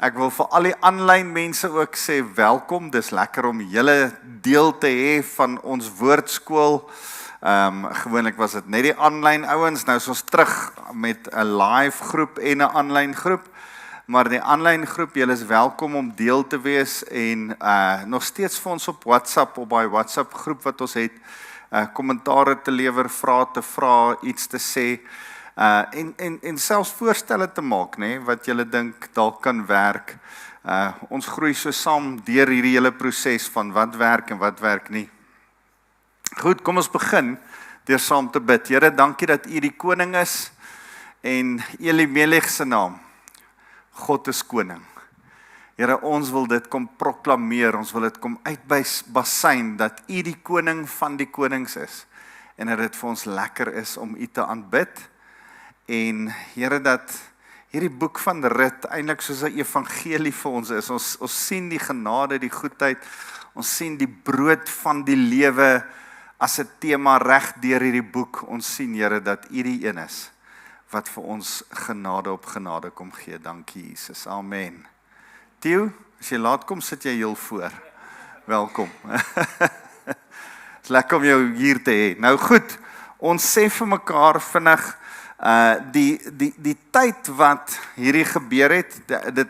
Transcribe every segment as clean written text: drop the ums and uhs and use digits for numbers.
Ek wil vir al die aanlyn mense ook sê welkom. Dis lekker om julle deel te hê van ons woordskool. Gewoonlik was dit net die aanlyn ouens. Nou is ons terug met 'n live groep en 'n aanlyn groep. Maar die aanlyn groep, julle is welkom om deel te wees en nog steeds vir ons op WhatsApp, op daai WhatsApp groep wat ons het, kommentare te lewer, vrae te vra, iets te sê. En selfs voorstelle te maak, wat julle dink dalk kan werk. Ons groei so saam deur hierdie hele proses van wat werk en wat werk nie. Goed, kom ons begin deur saam te bid. Here, dankie dat U die koning is en Elimelech se naam. God is koning. Here, ons wil dit kom proklameer, ons wil dit kom uitbasyn dat U die koning van die konings is en dat dit vir ons lekker is om U te aanbid. En Here, dat hierdie boek van Rut eintlik soos 'n evangelie vir ons is. Ons sien die genade, die goedheid, ons sien die brood van die lewe as 'n tema reg deur hierdie boek. Ons sien, Here, dat U die een is wat vir ons genade op genade kom gee. Dankie Jesus. Amen. Theo, as jy laat kom, sit jy heel voor. Welkom. Is lekker om jou hier te hê. Nou goed, ons sê vir mekaar vinnig die tyd wat hierdie gebeur het,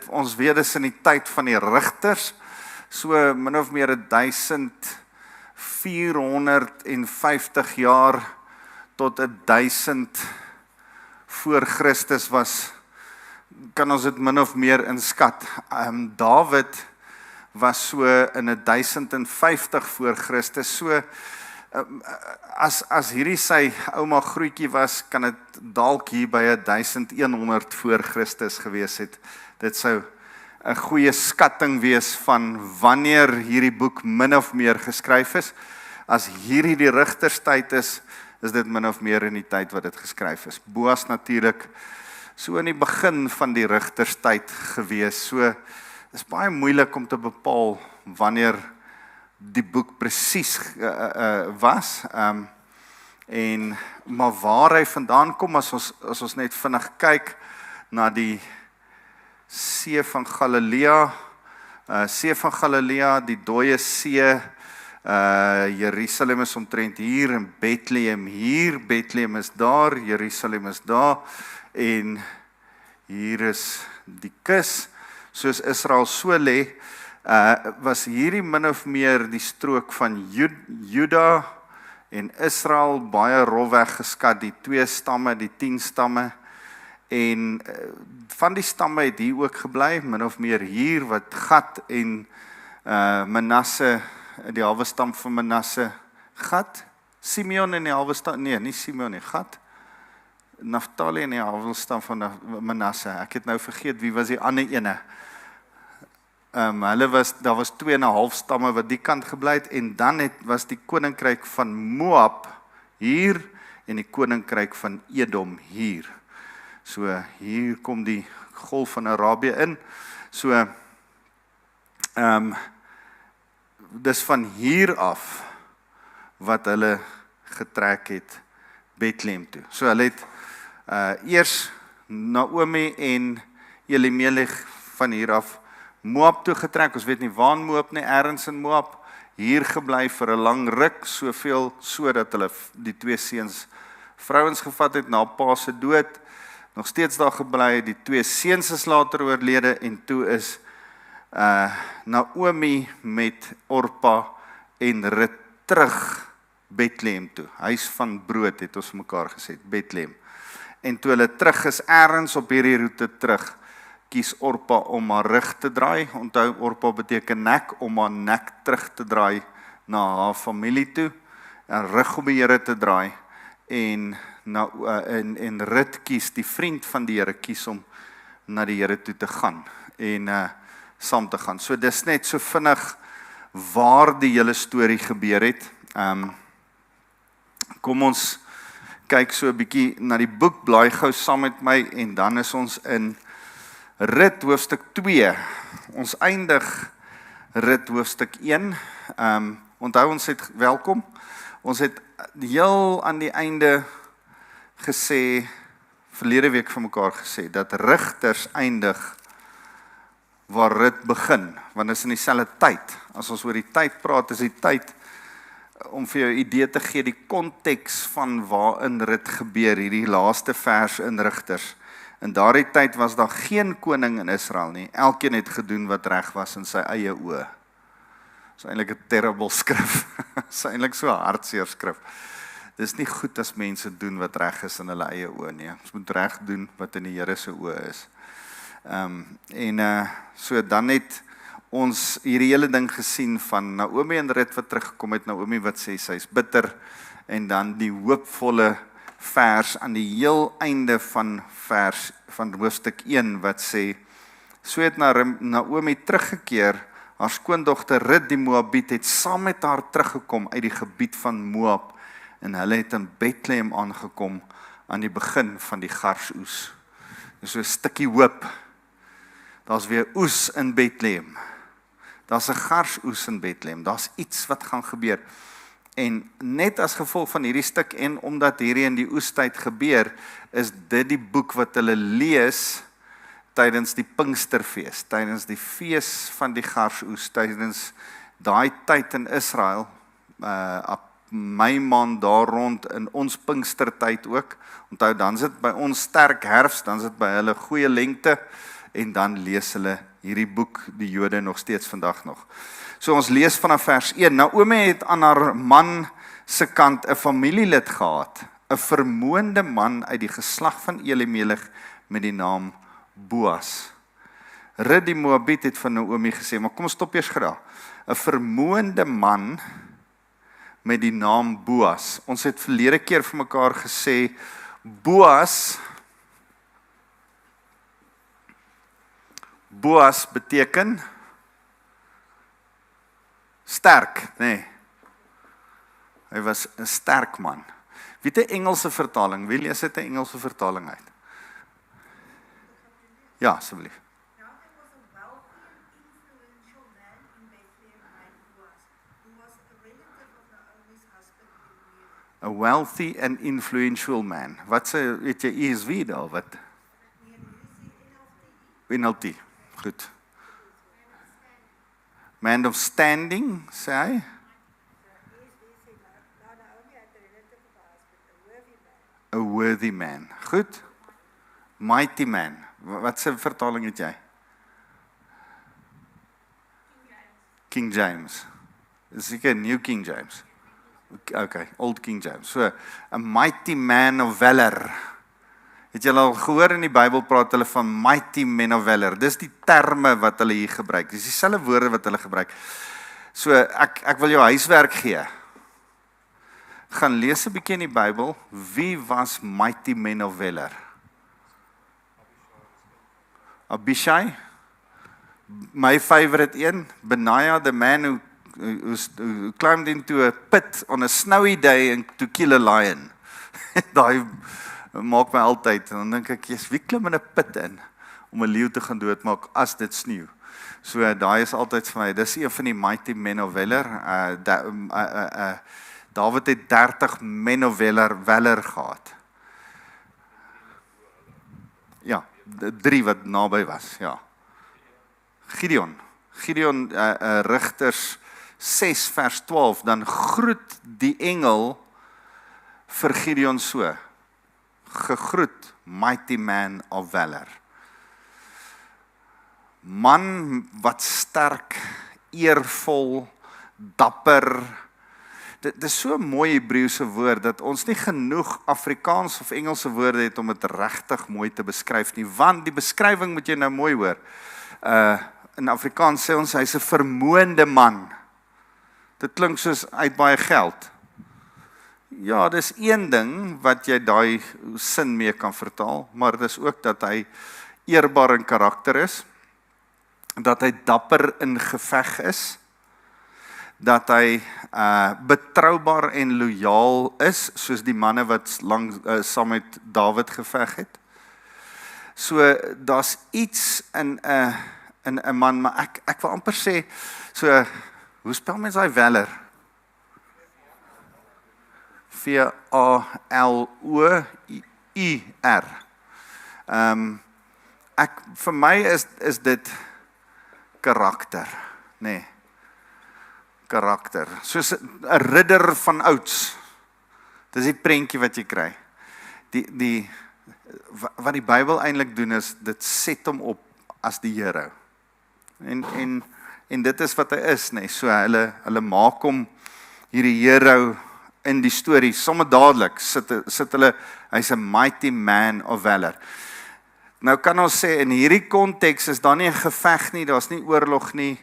ons weet is in die tyd van die rigters, so min of meer 1450 jaar tot 1000 voor Christus was, kan ons dit min of meer inskat. Dawid was so in 1050 voor Christus, so as hierdie sy ouma grootjie was, kan dit dalk hier by 1100 voor Christus gewees het. Dit sou 'n goeie skatting wees van wanneer hierdie boek min of meer geskryf is. As hierdie die rigterstyd is dit min of meer in die tyd wat dit geskryf is. Boas natuurlik so in die begin van die rigterstyd gewees. So is baie moeilik om te bepaal wanneer die boek presies was, maar waar hy vandaan kom, as ons net vinnig kyk na die See van Galilea, die dooie see, Jerusalem is omtrent hier, en Bethlehem hier, Bethlehem is daar, Jerusalem is daar, en hier is die kus, soos Israel so lê, was hierdie min of meer die strook van Juda en Israel, baie rofweg geskat, die 2 stamme, die 10 stamme, en van die stamme het hier ook gebly, min of meer hier, wat Gad en Manasse, die halwe stam van Manasse, Gad, Simeon en die halwe stam, nee, nie Simeon nie, Gad, Naftali en die halwe stam van Manasse, ek het nou vergeet, wie was die ander ene, daar was 2,5 stamme wat die kant gebly het, en dan was die koninkryk van Moab hier, en die koninkryk van Edom hier. So hier kom die golf van Arabië in. So dis van hier af wat hulle getrek het Bethlehem toe. So hulle het eers Naomi en Elimelech van hier af Moab toe getrek, ons weet nie waar in Moab nie, ergens in Moab, hier gebly vir 'n lang ruk, soveel so dat hulle die 2 seuns vrouens gevat het na pa se dood, nog steeds daar gebly, die 2 seuns is later oorlede, en toe is Naomi met Orpa en Rut terug Bethlehem toe, huis van brood het ons mekaar gesê, Bethlehem, en toe hulle terug is, ergens op hierdie roete terug, kies Orpa om haar rug te draai. Onthou, Orpa beteken nek, om haar nek terug te draai na haar familie toe, en rug om die Here te draai, en Rut kies, die vriend van die Here, kies om na die Here toe te gaan, en saam te gaan. So dis net so vinnig waar die hele storie gebeur het. Kom ons kyk so 'n bietjie na die boek, blaai gou saam met my, en dan is ons in Rut hoofstuk 2, ons eindig Rut hoofstuk 1, onthou ons het welkom, ons het heel aan die einde gesê, verlede week vir mekaar gesê, dat rigters eindig waar Rut begin, want dit is in dieselfde tyd. As ons oor die tyd praat, is die tyd om vir jou 'n idee te gee die konteks van waarin Rut gebeur, hierdie laaste vers in Rigters. In daardie tyd was daar geen koning in Israel nie. Elkeen het gedoen wat reg was in sy eie oë. Dis eintlik 'n terrible skrif. Dis eintlik so 'n hartseer skrif. Dis nie goed as mense doen wat reg is in hulle eie oë nie. Ons moet reg doen wat in die Here se oë is. So dan het ons hierdie hele ding gesien van Naomi en Rut wat teruggekom het, Naomi wat sê sy is bitter, en dan die hoopvolle vers aan die heel einde van hoofstuk 1 wat sê, so het Naomi teruggekeer, haar skoondogter Rut die Moabiet het saam met haar teruggekom uit die gebied van Moab, en hulle het in Bethlehem aangekom aan die begin van die garsoes. Dis so 'n stukkie hoop. Daar's weer oes in Bethlehem. Daar's 'n garsoes in Bethlehem. Daar's iets wat gaan gebeur. En net as gevolg van hierdie stuk en omdat hierdie in die oestyd gebeur, is dit die boek wat hulle lees tydens die Pinksterfees, tydens die fees van die garsoes, tydens daai tyd in Israel, Mei maand daar rond in ons Pinkstertyd ook. Onthou, dan sit by ons sterk herfs, dan sit by hulle goeie lengte, en dan lees hulle hierdie boek, die Jode nog steeds vandag nog. So ons lees vanaf vers 1. Naomi het aan haar man se kant 'n familielid gehad, 'n vermoënde man uit die geslag van Elimelech met die naam Boas. Rut die Moabiet het van Naomi gesê, maar kom ons stop eers gou. 'n vermoënde man met die naam Boas. Ons het verlede keer vir mekaar gesê, Boas beteken sterk, nee. Hy was 'n sterk man. Wie het 'n Engelse vertaling? Wie lees dit 'n Engelse vertaling uit? Ja, asseblief. A wealthy and influential man. Wat sê, weet jy, ESV daar, wat? NLT, goed. Man of standing, sê hy? A worthy man, goed. Mighty man, wat sê vertaling het jy? King James. Is seker New King James. Okay, Old King James. So, a mighty man of valor. Het julle al gehoor in die Bybel praat hulle van mighty men of valor. Dis die terme wat hulle hier gebruik. Dis dieselfde woorde wat hulle gebruik. So, ek wil jou huiswerk gee. Gaan lees 'n bietjie in die Bybel. Wie was mighty men of valor? Abishai. My favorite een, Benaiah, the man who climbed into a pit on a snowy day and to kill a lion. Daai maak my altyd, en dan dink ek, wie klim in 'n put in om 'n leeu te gaan doodmaak as dit sneeu? So daai is altyd vir my, dis een van die mighty men of valor. Dawid het 30 men of valor gehad. Ja, 3 wat naby was, ja. Gideon, Rigters 6 vers 12, dan groet die engel vir Gideon so, gegroet, mighty man of valor. Man wat sterk, eervol, dapper. Dit is so 'n mooi Hebreëse woord, dat ons nie genoeg Afrikaans of Engelse woorde het om dit regtig mooi te beskryf nie, want die beskrywing moet jy nou mooi hoor. In Afrikaans sê ons, hy's 'n vermoënde man. Dit klink soos hy het baie geld. Ja, dis een ding wat jy daai sin mee kan vertaal, maar dis ook dat hy eerbaar in karakter is, dat hy dapper in geveg is, dat hy betroubaar en lojaal is, soos die manne wat saam met Dawid geveg het. So, daar's iets in 'n man, maar ek wil amper sê, so, hoe spel mens daai valor? V-A-L-O-I-R. Vir my is dit karakter, nee. Karakter, soos 'n ridder van ouds. Dis die prentjie wat jy kry. Wat die Bybel eintlik doen is, dit set hom op as die hero. En dit is wat hy is, nee. So hulle maak hom hierdie hero in die storie, sommer dadelik sit hulle, hy's 'n mighty man of valor. Nou kan ons sê, in hierdie konteks is daar nie 'n geveg nie, daar's nie oorlog nie,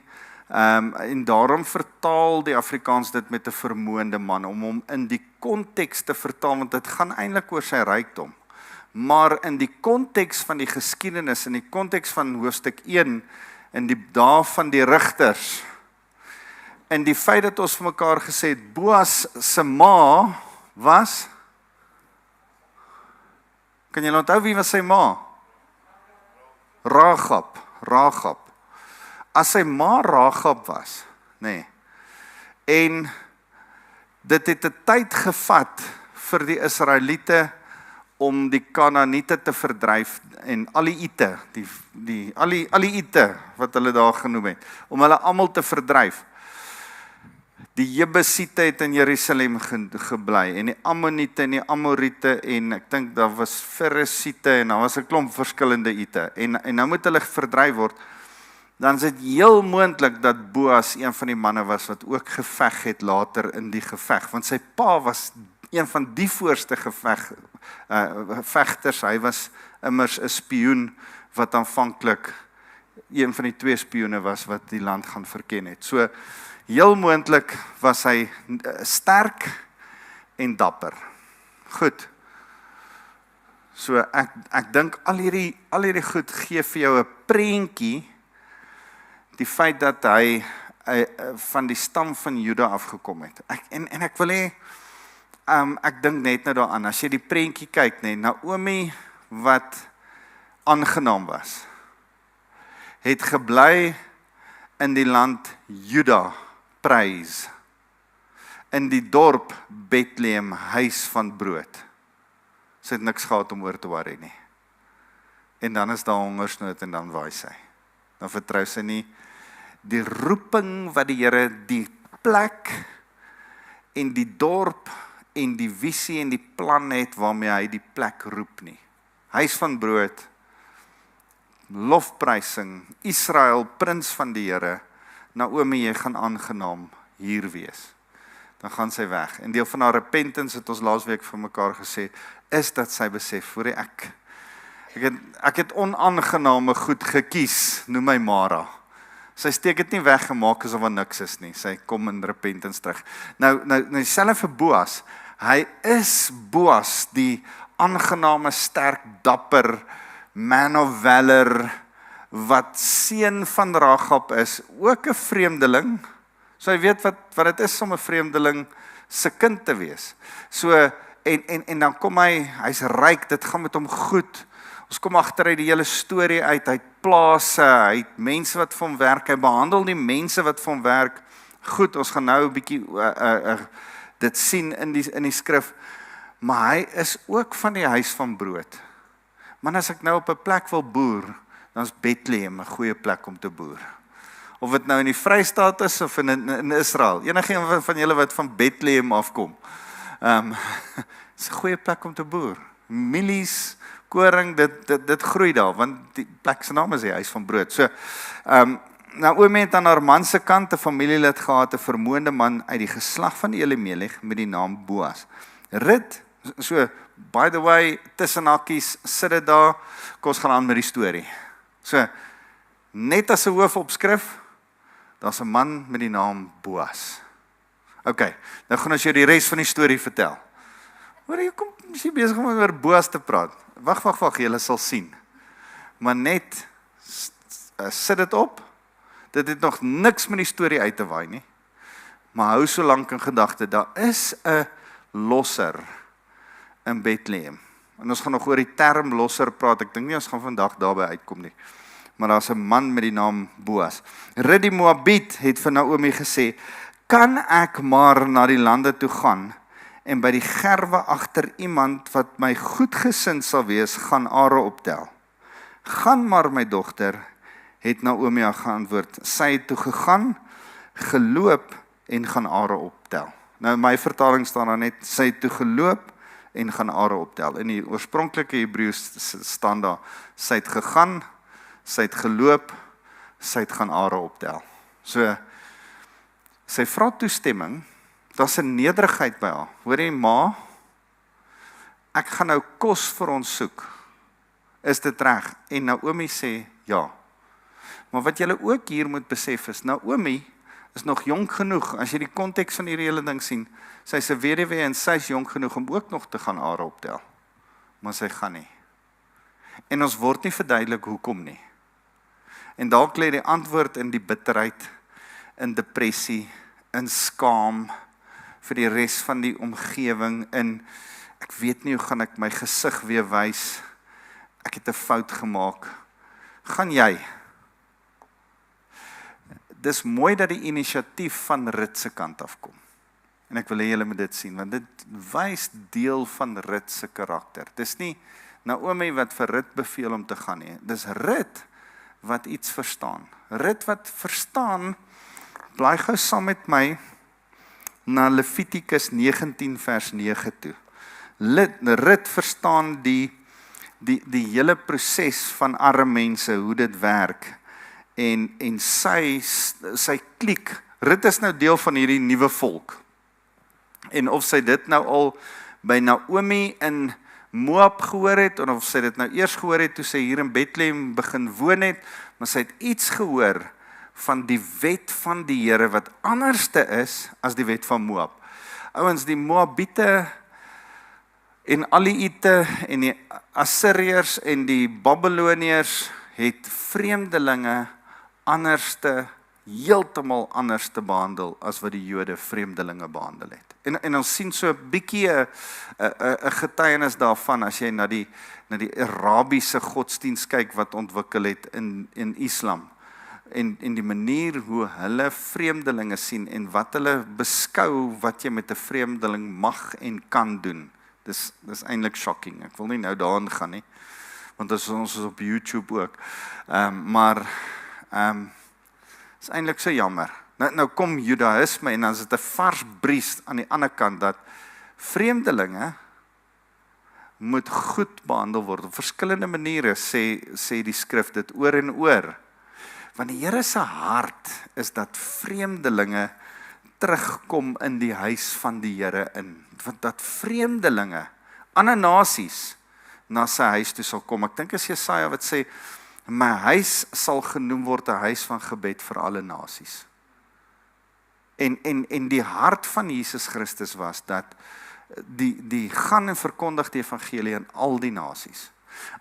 en daarom vertaal die Afrikaans dit met 'n vermoënde man, om hom in die konteks te vertaal, want dit gaan eintlik oor sy rykdom. Maar in die konteks van die geskiedenis, in die konteks van hoofstuk 1, in die dae van die rigters, en die feit dat ons vir mekaar gesê het, Boas se ma was, kan julle onthou wie was sy ma? Ragab. As sy ma Ragab was, nee, en dit het 'n tyd gevat vir die Israeliete om die Kanaaniete te verdryf en Aliite, Aliite wat hulle daar genoem het, om hulle almal te verdryf. Die Jebusiete het in Jerusalem gebly, en die Ammoniete en die Amoriete, en ek dink daar was Ferisiete, en daar was 'n klomp verskillende ite, en nou moet hulle verdryf word. Dan is dit heel moontlik dat Boas een van die manne was wat ook geveg het later in die geveg, want sy pa was een van die voorste vegters, hy was immers 'n spioen wat aanvanklik een van die 2 spioene was wat die land gaan verken het. So heel moontlik was hy sterk en dapper. Goed. So ek dink al hierdie goed gee vir jou 'n prentjie, die feit dat hy van die stam van Juda afgekom het. Ek wil hê, ek dink net nou daaraan, as jy die prentjie kyk, nee, Naomi wat aangenaam was, het gebly in die land Juda, prys, in die dorp Bethlehem, huis van brood. Sy het niks gehad om oor te worry nie. En dan is daar hongersnood en dan waai sy. Dan vertrou sy nie die roeping wat die Here, die plek en die dorp en die visie en die plan het waarmee hy die plek roep nie. Huis van brood, lofprysing, Israel, prins van die Here, Naomi, jy gaan aangenaam hier wees. Dan gaan sy weg. En deel van haar repentance het ons laasweek vir mekaar gesê, is dat sy besef, voor ek het onaangename goed gekies, noem my Mara. Sy steek het nie weggemaak asof er niks is nie. Sy kom in repentance terug. Nou dieselfde vir Boas. Hy is Boas, die aangename, sterk, dapper, man of valor, wat seun van Ragab is, ook 'n vreemdeling. So hy weet wat dit is om 'n vreemdeling se kind te wees. So en dan kom hy's ryk, dit gaan met hom goed. Ons kom agter uit die hele storie uit, hy het plase, hy het mense wat vir hom werk, hy behandel die mense wat vir hom werk goed. Ons gaan nou 'n bietjie dit sien in die skrif, maar hy is ook van die huis van brood. Maar as ek nou op 'n plek wil boer, dan is Bethlehem 'n goeie plek om te boer. Of dit nou in die Vrystaat is of in Israel. Enigeen van julle wat van Bethlehem afkom. Is 'n goeie plek om te boer. Mielies, koring, dit groei daar, want die plek se naam is die huis van brood. So, Naomi het aan haar man se kant 'n familielid gehad, 'n vermoënde man uit die geslag van Elimelech met die naam Boas. Rut, so, by the way, tussen hakkies, sit dit daar, kom ons gaan aan met die storie. So, net as 'n hoofopskrif, daar's 'n man met die naam Boas. OK, nou gaan ons jou die res van die storie vertel. Hoor, jy kom, is jy besig om oor Boas te praat? Wag, julle sal sien. Maar net, sit dit op, dit het nog niks met die storie uit te waai nie, maar hou so lank in gedagte, daar is 'n losser in Bethlehem. En ons gaan nog oor die term losser praat, ek dink nie ons gaan vandag daarby uitkom nie. Maar daar's 'n man met die naam Boas. Rut die Moabiet het vir Naomi gesê, kan ek maar na die lande toe gaan en by die gerwe agter iemand wat my goedgesind sal wees, gaan are optel. Gaan maar my dogter, het Naomi haar geantwoord, sy het toe gegaan, geloop en gaan are optel. Nou in my vertaling staan daar net, sy het toe geloop en gaan are optel. In die oorspronklike Hebreëus staan daar, sy het gegaan, sy het geloop, sy het gaan are optel. So, sy vra toestemming, daar's 'n nederigheid by haar. Hoor jy, ma, ek gaan nou kos vir ons soek. Is dit reg? En Naomi sê, ja. Maar wat julle ook hier moet besef is, Naomi is nog jonk genoeg, as jy die konteks van hierdie hele ding sien, sy is 'n weduwee en sy is jonk genoeg om ook nog te gaan are optel. Maar sy gaan nie. En ons word nie verduidelik hoekom nie. En dalk lê die antwoord in die bitterheid, in depressie, in skaam, vir die res van die omgewing, in, ek weet nie hoe gaan ek my gesig weer wys, ek het 'n fout gemaak. Gaan jy? Dis mooi dat die inisiatief van Rut se kant afkom. En ek wil hê julle moet dit sien, want dit wys deel van Rut se karakter. Dis nie Naomi wat vir Rut beveel om te gaan nie. Dis Rut wat iets verstaan. Rut wat verstaan, blaai gou saam met my na Levitikus 19 vers 9 toe. Rut verstaan die hele proses van arme mense, hoe dit werk. En sy kliek, Rut is nou deel van hierdie nuwe volk. En of sy dit nou al by Naomi in Moab gehoor het, of sy dit nou eers gehoor het toe sy hier in Bethlehem begin woon het, maar sy het iets gehoor van die wet van die Here wat anderste is as die wet van Moab. Ouens, die Moabiete en Aliite en die Assiriërs en die Babyloniërs het vreemdelinge heeltemal anders te behandel as wat die Jode vreemdelinge behandel het. En ons sien so 'n bietjie 'n getuienis daarvan as jy na die Arabiese godsdiens kyk wat ontwikkel het in Islam. En die manier hoe hulle vreemdelinge sien en wat hulle beskou wat jy met 'n vreemdeling mag en kan doen. Dis eintlik shocking. Ek wil nie nou daarin gaan nie, want ons is op YouTube ook. Is eintlik so jammer. Nou kom Judaïsme en dan is dit 'n vars bries aan die ander kant dat vreemdelinge moet goed behandel word op verskillende maniere, sê die skrif dit oor en oor. Want die Here se hart is dat vreemdelinge terugkom in die huis van die Here in. Want dat vreemdelinge, ander nasies, na sy huis toe sal kom. Ek dink as Jesaja wat sê, my huis sal genoem word 'n huis van gebed vir alle nasies. En die hart van Jesus Christus was dat die gaan en verkondig die evangelie aan al die nasies.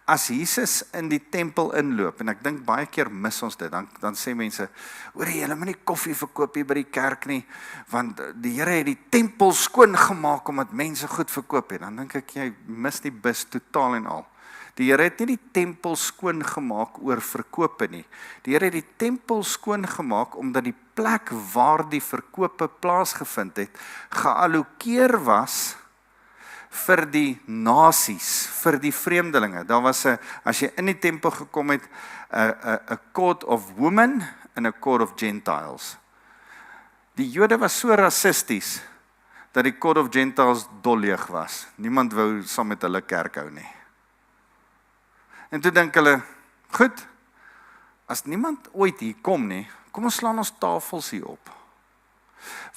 As Jesus in die tempel inloop, en ek dink baie keer mis ons dit, dan sê mense, hoor jy, julle moet nie koffie verkoop hier by die kerk nie, want die Here het die tempel skoon gemaak omdat mense goed verkoop het. Dan dink ek, jy mis die bus totaal en al. Die Here het nie die tempel skoon gemaak oor verkope nie. Die Here het die tempel skoon gemaak omdat die plek waar die verkope plaasgevind het, geallokeer was vir die nasies, vir die vreemdelinge. Daar was as jy in die tempel gekom het, 'n court of women en 'n court of Gentiles. Die Jode was so rassisties dat die court of Gentiles dolleeg was. Niemand wou saam met hulle kerk hou nie. En toe dink hulle, goed, as niemand ooit hier kom nie, kom ons slaan ons tafels hier op.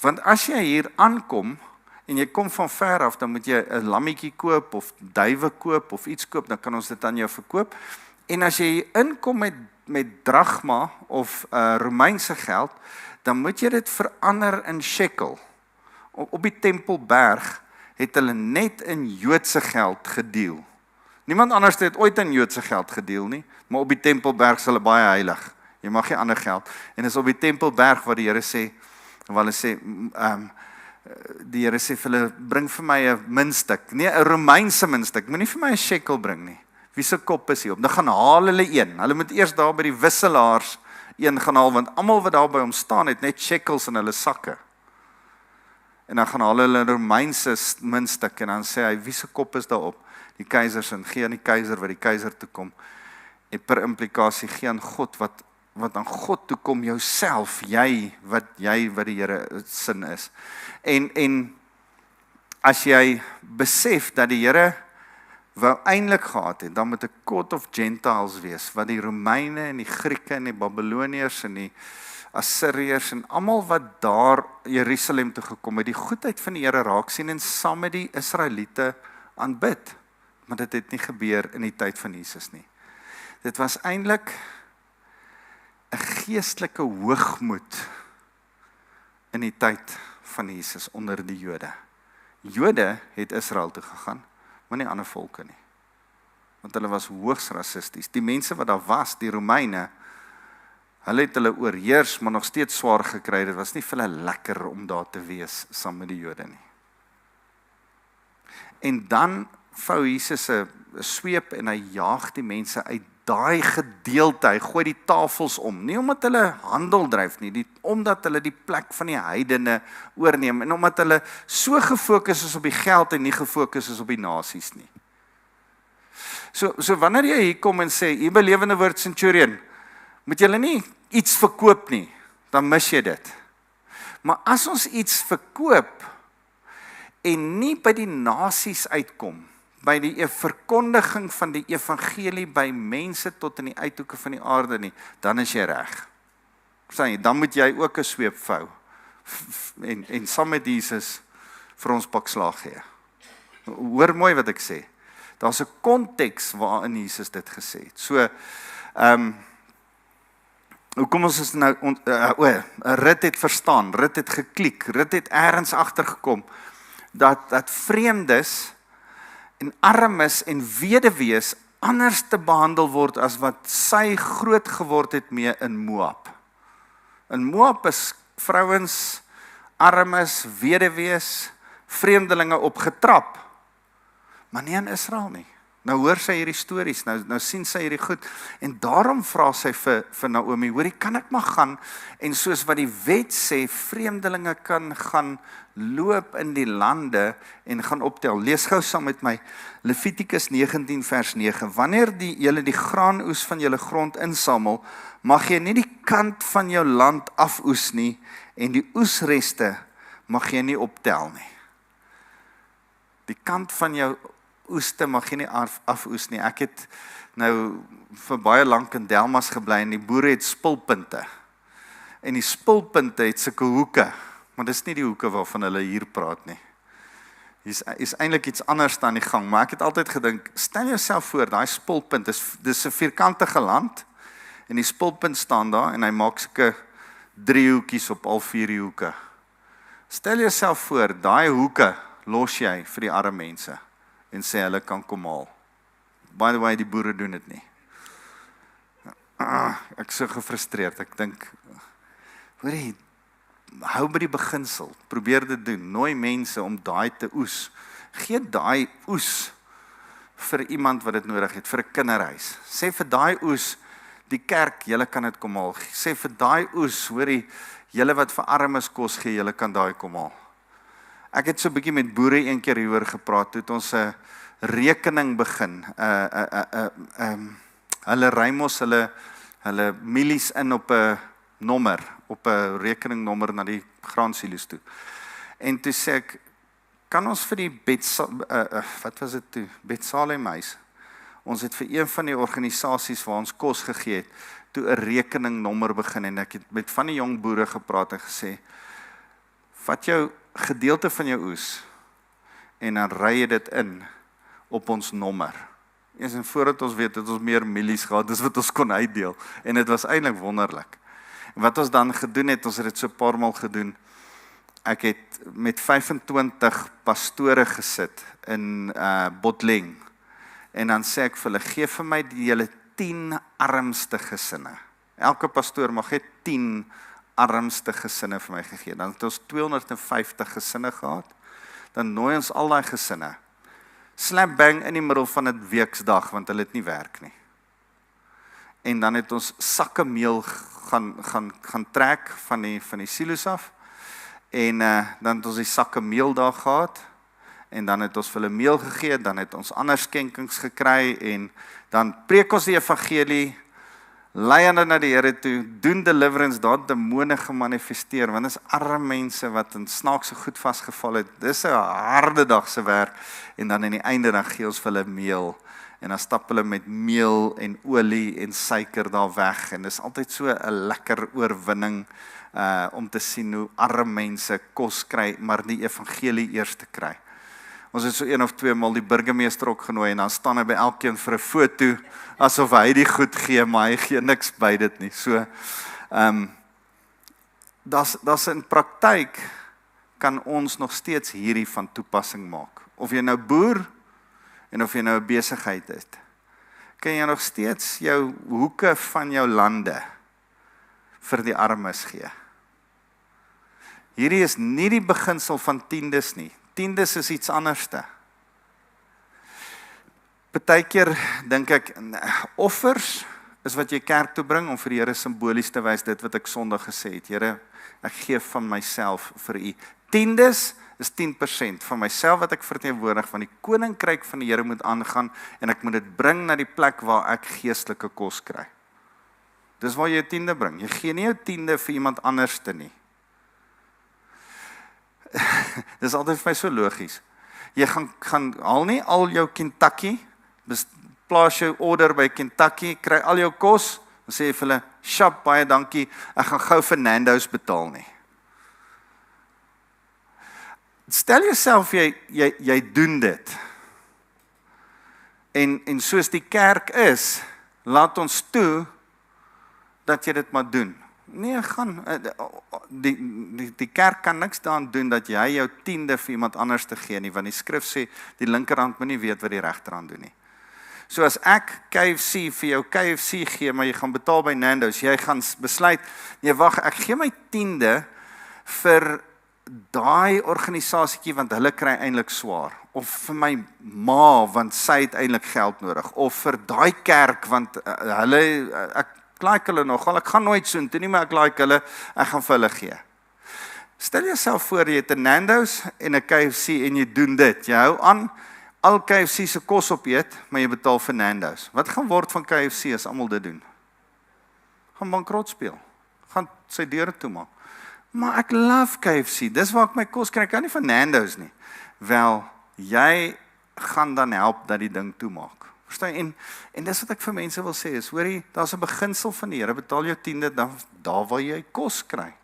Want as jy hier aankom, en jy kom van ver af, dan moet jy 'n lammetjie koop, of duiwe koop, of iets koop, dan kan ons dit aan jou verkoop. En as jy hier inkom met drachma, of Romeinse geld, dan moet jy dit verander in shekel. Op die Tempelberg het hulle net in Joodse geld gedeel. Niemand anders het ooit in Joodse geld gedeel nie, maar op die Tempelberg is hulle baie heilig. Jy mag nie ander geld. En is op die Tempelberg waar die Here sê, die Here sê vir hulle, bring vir my 'n muntstuk, nie 'n Romeinse muntstuk, moenie vir my 'n shekel bring nie. Wie se kop is hier op? Dan gaan haal hulle een. Hulle moet eers daar by die wisselaars een gaan haal, want almal wat daar by hom staan het net shekels in hulle sakke. En dan gaan haal hulle 'n Romeinse muntstuk en dan sê hy, wie se kop is daarop? Die keiser se, gee aan die keiser wat die keiser toe kom. En per implikasie gee aan God wat wat aan God toe kom, jouself, jy wat die Here sin is. En as jy besef dat die Here wou eintlik gehad het, dan moet 'n court of Gentiles wees, wat die Romeine en die Grieke en die Babyloniërs en die Assiriërs en almal wat daar Jerusalem toe gekom het, die goedheid van die Here raak sien en saam met die Israeliete aanbid. Maar dit het nie gebeur in die tyd van Jesus nie. Dit was eintlik 'n geestelike hoogmoed in die tyd van Jesus onder die Jode. Jode het Israel toe gegaan, maar nie ander volke nie. Want hulle was hoogs rassisties. Die mense wat daar was, die Romeine, hulle het hulle oorheers, maar nog steeds swaar gekry. Dit was nie vir hulle lekker om daar te wees saam met die Jode nie. En dan vou Jesus 'n sweep en hy jaag die mense uit daai gedeelte, hy gooi die tafels om, nie omdat hulle handel dryf nie, omdat hulle die plek van die heidene oorneem, en omdat hulle so gefokus is op die geld en nie gefokus is op die nasies nie. So wanneer jy hier kom en sê, hier by Lewende Woord Centurion, moet julle nie iets verkoop nie, dan mis jy dit. Maar as ons iets verkoop, en nie by die nasies uitkom, by die verkondiging van die evangelie by mense tot in die uithoeke van die aarde nie, dan is jy reg. Dan moet jy ook 'n sweep vou en saam met Jesus vir ons pak slaag gee. Hoor mooi wat ek sê. Daar's 'n konteks waarin Jesus dit gesê het. So, hoekom ons is nou Rit het verstaan, Rit het geklik, Rit het ergens agtergekom dat vreemdes en armes en weduwees anders te behandel word as wat sy groot geword het mee in Moab. In Moab is vrouens, armes, weduwees, vreemdelinge opgetrap, maar nie in Israel nie. Nou hoor sy hierdie stories, nou sien sy hierdie goed, en daarom vra sy vir Naomi, hoorie, kan ek maar gaan, en soos wat die wet sê, vreemdelinge kan gaan loop in die lande, en gaan optel. Lees gou saam met my, Levitikus 19 vers 9, wanneer julle die graanoes van julle grond insamel, mag jy nie die kant van jou land afoes nie, en die oesreste mag jy nie optel nie. Die kant van jou oeste mag jy nie afoes nie. Ek het nou vir baie lank in Delmas gebly en die boere het spulpunte. En die spulpunte het sulke hoeke, maar dis nie die hoeke waarvan hulle hier praat nie. Is eintlik iets anders aan die gang, maar ek het altyd gedink, stel jouself voor, daai spulpunt, dis 'n vierkantige land, en die spulpunt staan daar, en hy maak sulke driehoekies op al vier hoeke. Stel jouself voor, daai hoeke los jy vir die arme mense, en sê hulle kan kom haal. By the way, die boere doen dit nie. Ek is so gefrustreerd, ek dink, hoorie, hou by die beginsel, probeer dit doen, nooi mense om daai te oes. Gee daai oes vir iemand wat dit nodig het, vir 'n kinderhuis. Sê vir daai oes, die kerk, julle kan dit kom haal. Sê vir daai oes, hoorie, julle wat vir armes kos gee, julle kan daai kom haal. Ek het so 'n bietjie met boere een keer hieroor gepraat, toe het ons 'n rekening begin. Hulle ry mos hulle milies in op 'n nommer, op 'n rekeningnommer na die graansilo's toe. En toe sê ek, kan ons vir die Betsalem huis, ons het vir een van die organisasies waar ons kos gegee het, toe 'n rekeningnommer begin, en ek het met van die jong boere gepraat en gesê, vat jou gedeelte van jou oes, en dan ry jy dit in op ons nommer. Eens en voordat ons weet, het ons meer milies gehad, dis wat ons kon uitdeel, en dit was eintlik wonderlik. En wat ons dan gedoen het, ons het dit so 'n paar maal gedoen, ek het met 25 pastore gesit in Botleng, en dan sê ek vir hulle, gee vir my die julle 10 armste gesinne. Elke pastoor mag hê 10 armste gesinne vir my gegee. Dan het ons 250 gesinne gehad. Dan nooi ons al daai gesinne. Slap bang in die middel van 'n weksdag, want hulle het nie werk nie. En dan het ons sakke meel gaan trek van die silo's af. En dan het ons die sakke meel daar gehad. En dan het ons vir hulle meel gegee, dan het ons ander skenkings gekry, en dan preek ons die evangelie, lei hulle na die Here toe, doen deliverance, daar demone gemanifesteer, want dis arme mense wat in snaakse goed vasgeval het. Dis 'n harde dag se werk, en dan in die einde dan gee ons vir hulle meel, en dan stap hulle met meel en olie en suiker daar weg, en dis altyd so 'n lekker oorwinning, om te sien hoe arme mense kos kry, maar die evangelie eers te kry. Ons het so 1 of 2 maal die burgemeester ook genooi, en dan staan hy by elkeen vir 'n foto, asof hy die goed gee, maar hy gee niks by dit nie. So, das in praktyk kan ons nog steeds hierdie van toepassing maak. Of jy nou boer, en of jy nou 'n besigheid het, kan jy nog steeds jou hoeke van jou lande vir die armes gee. Hierdie is nie die beginsel van tiendes nie. Tiendes is iets anderste. Partykeer dink ek, offers is wat jy kerk toe bring om vir die Here simbolies te wys, dit wat ek Sondag gesê het. Here, ek gee van myself vir U. Tiendes is 10% van myself wat ek verteenwoordig, van die koninkryk van die Here moet aangaan, en ek moet dit bring na die plek waar ek geestelike kos kry. Dis waar jy jou tiende bring. Jy gee nie jou tiende vir iemand anders te nie. Dis altyd vir my so logies. Jy gaan haal nie al jou Kentucky, plaas jou order by Kentucky, kry al jou kos, dan sê jy vir hulle, "Shop, baie dankie, ek gaan gou vir Nando's betaal nie." Stel jouself jy doen dit. En soos die kerk is, laat ons toe dat jy dit maar doen. Nee, die kerk kan niks daaraan doen dat jy jou tiende vir iemand anders te gee nie, want die skrif sê, die linkerhand moet nie weet wat die regterhand doen nie. So as ek KFC vir jou KFC gee, maar jy gaan betaal by Nando's, jy gaan besluit, nee wag, ek gee my tiende vir daai organisasietjie, want hulle kry eintlik swaar, of vir my ma, want sy het eintlik geld nodig, of vir daai kerk, want ek like hulle nogal, ek gaan nooit soontoe nie, maar ek like hulle, ek gaan vir hulle gee. Stel jouself voor, jy het 'n Nando's en 'n KFC en jy doen dit, jy hou aan, al KFC se kos opeet, maar jy betaal vir Nando's. Wat gaan word van KFC as almal dit doen? Gaan bankrot speel, gaan sy deure toemaak. Maar ek love KFC, dis waar ek my kos kry, ek kan nie van Nando's nie. Wel, jy gaan dan help dat die ding toemaak. Verstaan? En dis wat ek vir mense wil sê, is, hoorie, daar's 'n beginsel van die Here, betaal jou tiende, dan daar waar jy kos kry.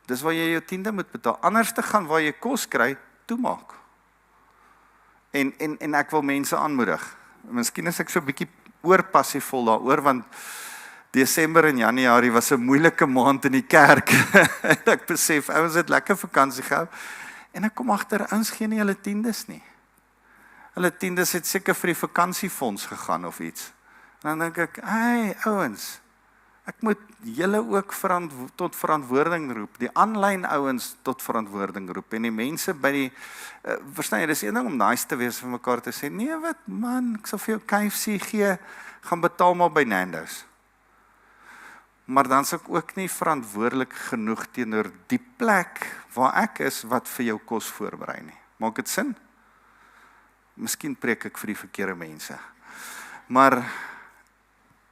Dis waar jy jou tiende moet betaal, anders te gaan waar jy kos kry, toemaak. En ek wil mense aanmoedig, miskien is ek so 'n bietjie oorpassievol daaroor, want Desember en Januarie was 'n moeilike maand in die kerk, en ek besef, ouens het lekker vakansie gehou, en ek kom agter, ouens gee nie hulle tiendes nie. Hulle tiendes het seker vir die vakansiefonds gegaan of iets. En dan dink ek, hey ouens, ek moet julle ook tot verantwoording roep, die aanlyn ouens tot verantwoording roep, en die mense by die, verstaan jy, dis een ding om nice te wees vir mekaar te sê, nee wat man, ek sal vir jou KFC gee, gaan betaal maar by Nando's. Maar dan is ek ook nie verantwoordelik genoeg teenoor die plek waar ek is, wat vir jou kos voorberei nie. Maak dit sin? Miskien preek ek vir die verkeerde mense. Maar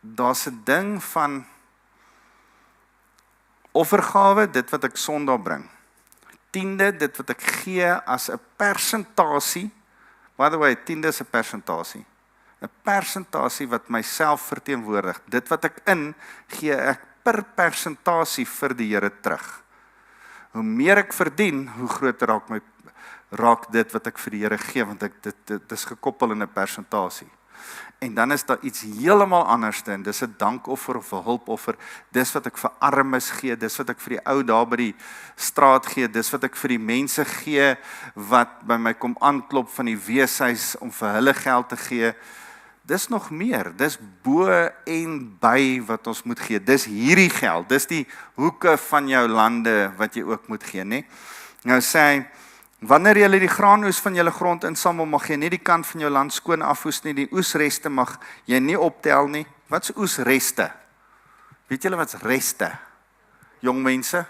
daar's 'n ding van offergawe, dit wat ek Sondag bring. Tiende, dit wat ek gee as 'n persentasie. By the way, tiende is 'n persentasie. 'n Persentasie wat myself verteenwoordig. Dit wat ek gee ek per persentasie vir die Here terug. Hoe meer ek verdien, hoe groter raak dit wat ek vir die Here gee, want dit is gekoppel in 'n persentasie. En dan is daar iets heeltemal anders, en dis 'n dankoffer of 'n hulpoffer. Dis wat ek vir armes gee, dis wat ek vir die ou daar by die straat gee, dis wat ek vir die mense gee wat by my kom aanklop van die weeshuis om vir hulle geld te gee. Dis nog meer, dis bo en by wat ons moet gee. Dis hierdie geld, dis die hoeke van jou lande wat jy ook moet gee, né? Nou sê hy, wanneer jy die graanoes van jou grond insamel, mag jy nie die kant van jou land skoon afhoes nie, die oesreste mag jy nie optel nie. Wat is oesreste? Weet julle wat is reste? Jong mense?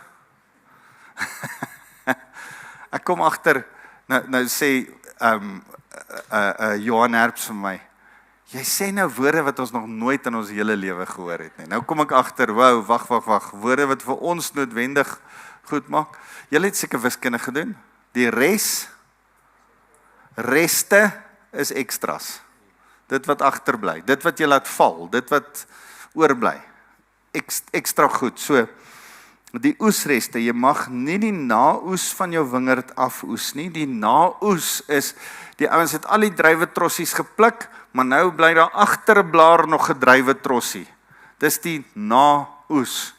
Ek kom agter, nou sê Johan Herbs vir my, Jy sê nou woorde wat ons nog nooit in ons hele lewe gehoor het nie. Nou kom ek agter, wow, wag, woorde wat vir ons noodwendig goed maak. Julle het seker wiskunde gedoen. Die reste is extras. Dit wat agterbly, dit wat jy laat val, dit wat oorbly. Ekstra goed. So, die oesreste, jy mag nie die naoes van jou wingerd afoes nie. Die naoes is, die ouens het al die druiwetrossies gepluk, maar nou bly daar agter 'n blaar nog 'n druiwetrossie. Dis die naoes.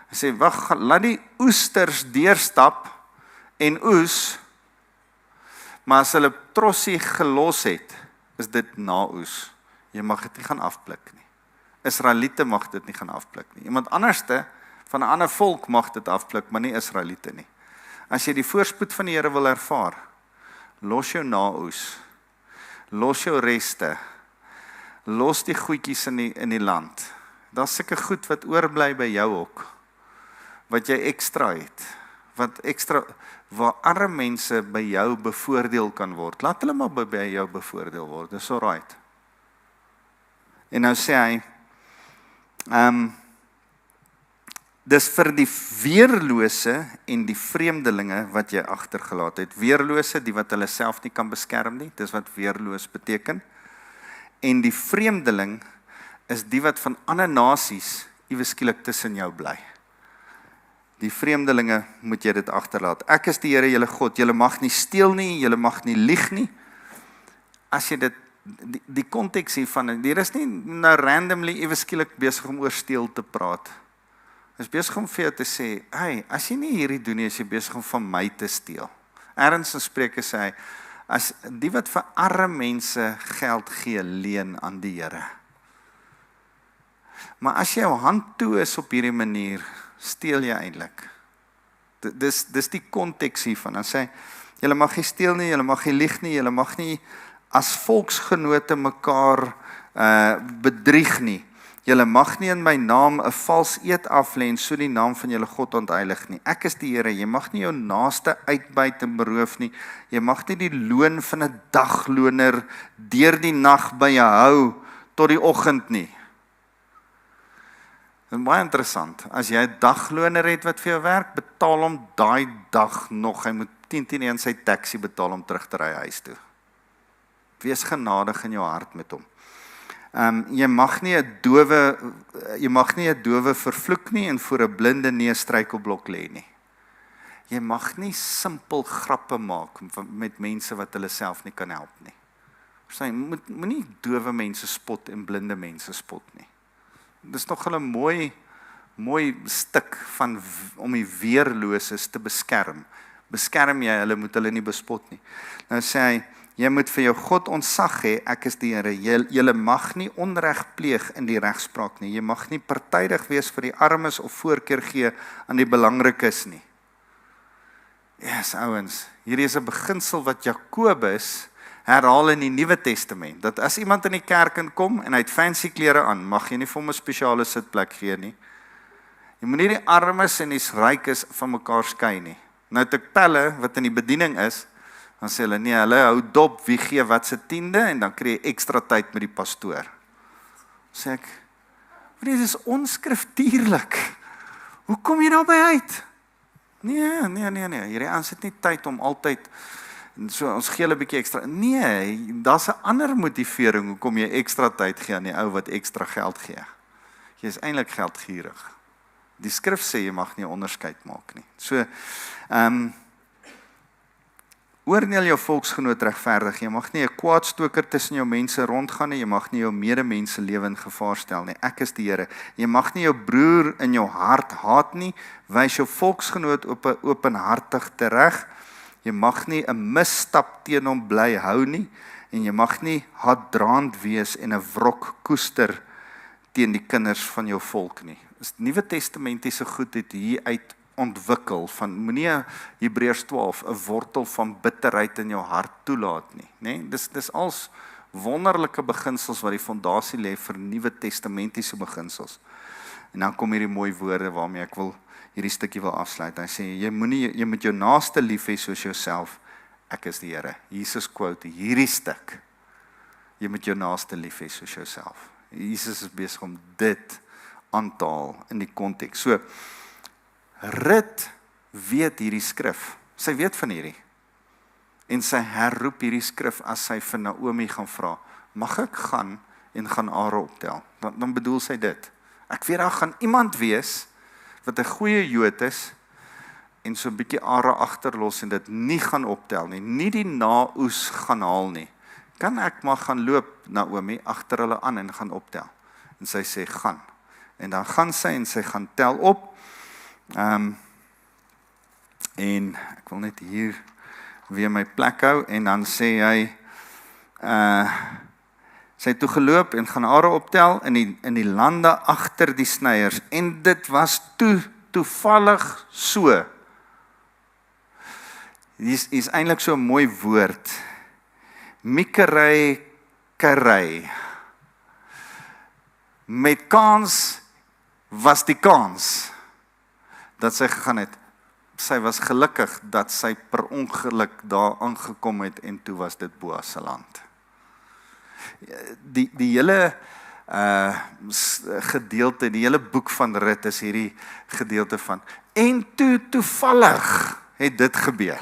Hy sê, wag, laat die oesters deurstap en oes, maar as hulle trossie gelos het, is dit naoes. Jy mag dit nie gaan afpluk nie. Israeliete mag dit nie gaan afpluk nie. Iemand anderste, van 'n ander volk mag dit afpluk, maar nie Israeliete nie. As jy die voorspoed van die Here wil ervaar, los jou naoes, los jou reste, los die goedjies in die land. Daar's sulke goed wat oorbly by jou ook, wat jy ekstra het, waar arme mense by jou bevoordeel kan word. Laat hulle maar by jou bevoordeel word, dis alright. En nou sê hy, dis vir die weerlose en die vreemdelinge wat jy agtergelaat het. Weerlose, die wat hulle self nie kan beskerm nie, dis wat weerloos beteken. En die vreemdeling is die wat van ander nasies iewes skielik tussen jou bly. Die vreemdelinge moet jy dit agterlaat. Ek is die Here julle God, julle mag nie steel nie, julle mag nie lieg nie. As jy dit, die konteks hiervan, hier is nie nou randomly iewes skielik besig om oor steel te praat. Is besig om vir jou te sê, hey, as jy nie hierdie doen nie, is jy besig om van my te steel. Ergens in Spreuke sê hy, as die wat vir arme mense geld gee, leen aan die Here. Maar as jy jou hand toe is op hierdie manier, steel jy eintlik. Dis die konteks hiervan. Dan sê hy, julle mag nie steel nie, julle mag nie lieg nie, julle mag nie as volksgenote mekaar bedrieg nie. Julle mag nie in my naam 'n vals eed aflê en so die naam van julle God ontheilig nie. Ek is die Here, jy mag nie jou naaste uitbuit en beroof nie. Jy mag nie die loon van 'n dagloner deur die nag by jou hou tot die oggend nie. Dit is baie interessant. As jy 'n dagloner het wat vir jou werk, betaal hom daai dag nog. Hy moet 10 sy taxi betaal om terug te ry huis toe. Wees genadig in jou hart met hom. Jy mag nie 'n dowe vervloek nie en voor 'n blinde nie 'n struikelblok lê nie. Jy mag nie simpel grappe maak met mense wat hulle self nie kan help nie. Moenie dowe mense spot en blinde mense spot nie. Dis nog 'n mooi stuk van om die weerloses te beskerm. Beskerm jy hulle, moet hulle nie bespot nie. Nou sê hy, jy moet vir jou God ontzag hê, ek is die Here. Jy mag nie onreg pleeg in die regspraak nie. Jy mag nie partydig wees vir die armes of voorkeur gee aan die belangrikes nie. Yes, ouens, hierdie is 'n beginsel wat Jakobus herhaal in die Nuwe Testament, dat as iemand in die kerk inkom en hy het fancy klere aan, mag jy nie vir hom 'n spesiale sitplek gee nie. Jy moet nie die armes en die rykes van mekaar skei nie. Nou het ek pelle wat in die bediening is, dan sê hulle, nee, hulle hou dop wie gee wat se tiende, en dan kry jy ekstra tyd met die pastoor. Sê ek, dit is onskriftuurlik. Hoe kom jy daarby uit? Nee, hierdie ouens het nie tyd om altyd, so ons gee 'n bietjie ekstra. Nee, daar's 'n ander motivering hoekom jy ekstra tyd gee aan die ou wat ekstra geld gee. Jy is eintlik geldgierig. Die skrif sê jy mag nie onderskeid maak nie. So, oordeel jou volksgenoot regverdig. Jy mag nie 'n kwaadstoker tussen jou mense rondgaan nie. Jy mag nie jou medemense lewe in gevaar stel nie. Ek is die Here. Jy mag nie jou broer in jou hart haat nie. Wys jou volksgenoot openhartig tereg. Jy mag nie 'n misstap teen hom bly hou nie. En jy mag nie haatdraand wees en 'n wrok koester teen die kinders van jou volk nie. Die Nuwe Testamentiese goed het hier uit ontwikkel van moenie Hebreërs 12 'n wortel van bitterheid in jou hart toelaat nie, nê? Dis als wonderlike beginsels wat die fondasie lê vir Nuwe Testamentiese beginsels. En dan kom hierdie mooi woorde waarmee ek hierdie stukkie wil afsluit. Hy sê jy moet jou naaste lief hê soos jouself. Ek is die Here. Jesus quote hierdie stuk jy moet jou naaste lief hê soos jouself. Jesus is besig om dit aan te haal in die konteks. So, Rut weet hierdie skrif. Sy weet van hierdie. En sy herroep hierdie skrif as sy vir Naomi gaan vra, mag ek gaan en gaan are optel? Dan bedoel sy dit. Ek weet daar gaan iemand wees wat 'n goeie Jood is en so 'n bietjie are agterlos en dit nie gaan optel nie die naoes gaan haal nie. Kan ek maar gaan loop, Naomi, agter hulle aan en gaan optel? En sy sê, gaan. En dan gaan sy en sy gaan tel op. En ek wil net hier weer my plek hou, en dan sê hy, sy het toe geloop en gaan are optel in die lande agter die snyers, en dit was toevallig so. Hier is eintlik so 'n mooi woord, mikerei karei. Met kans was die kans dat sy gegaan het. Sy was gelukkig dat sy per ongeluk daar aangekom het en toe was dit Boas se land. Die hele gedeelte, die hele boek van Rut is hierdie gedeelte van en toevallig het dit gebeur.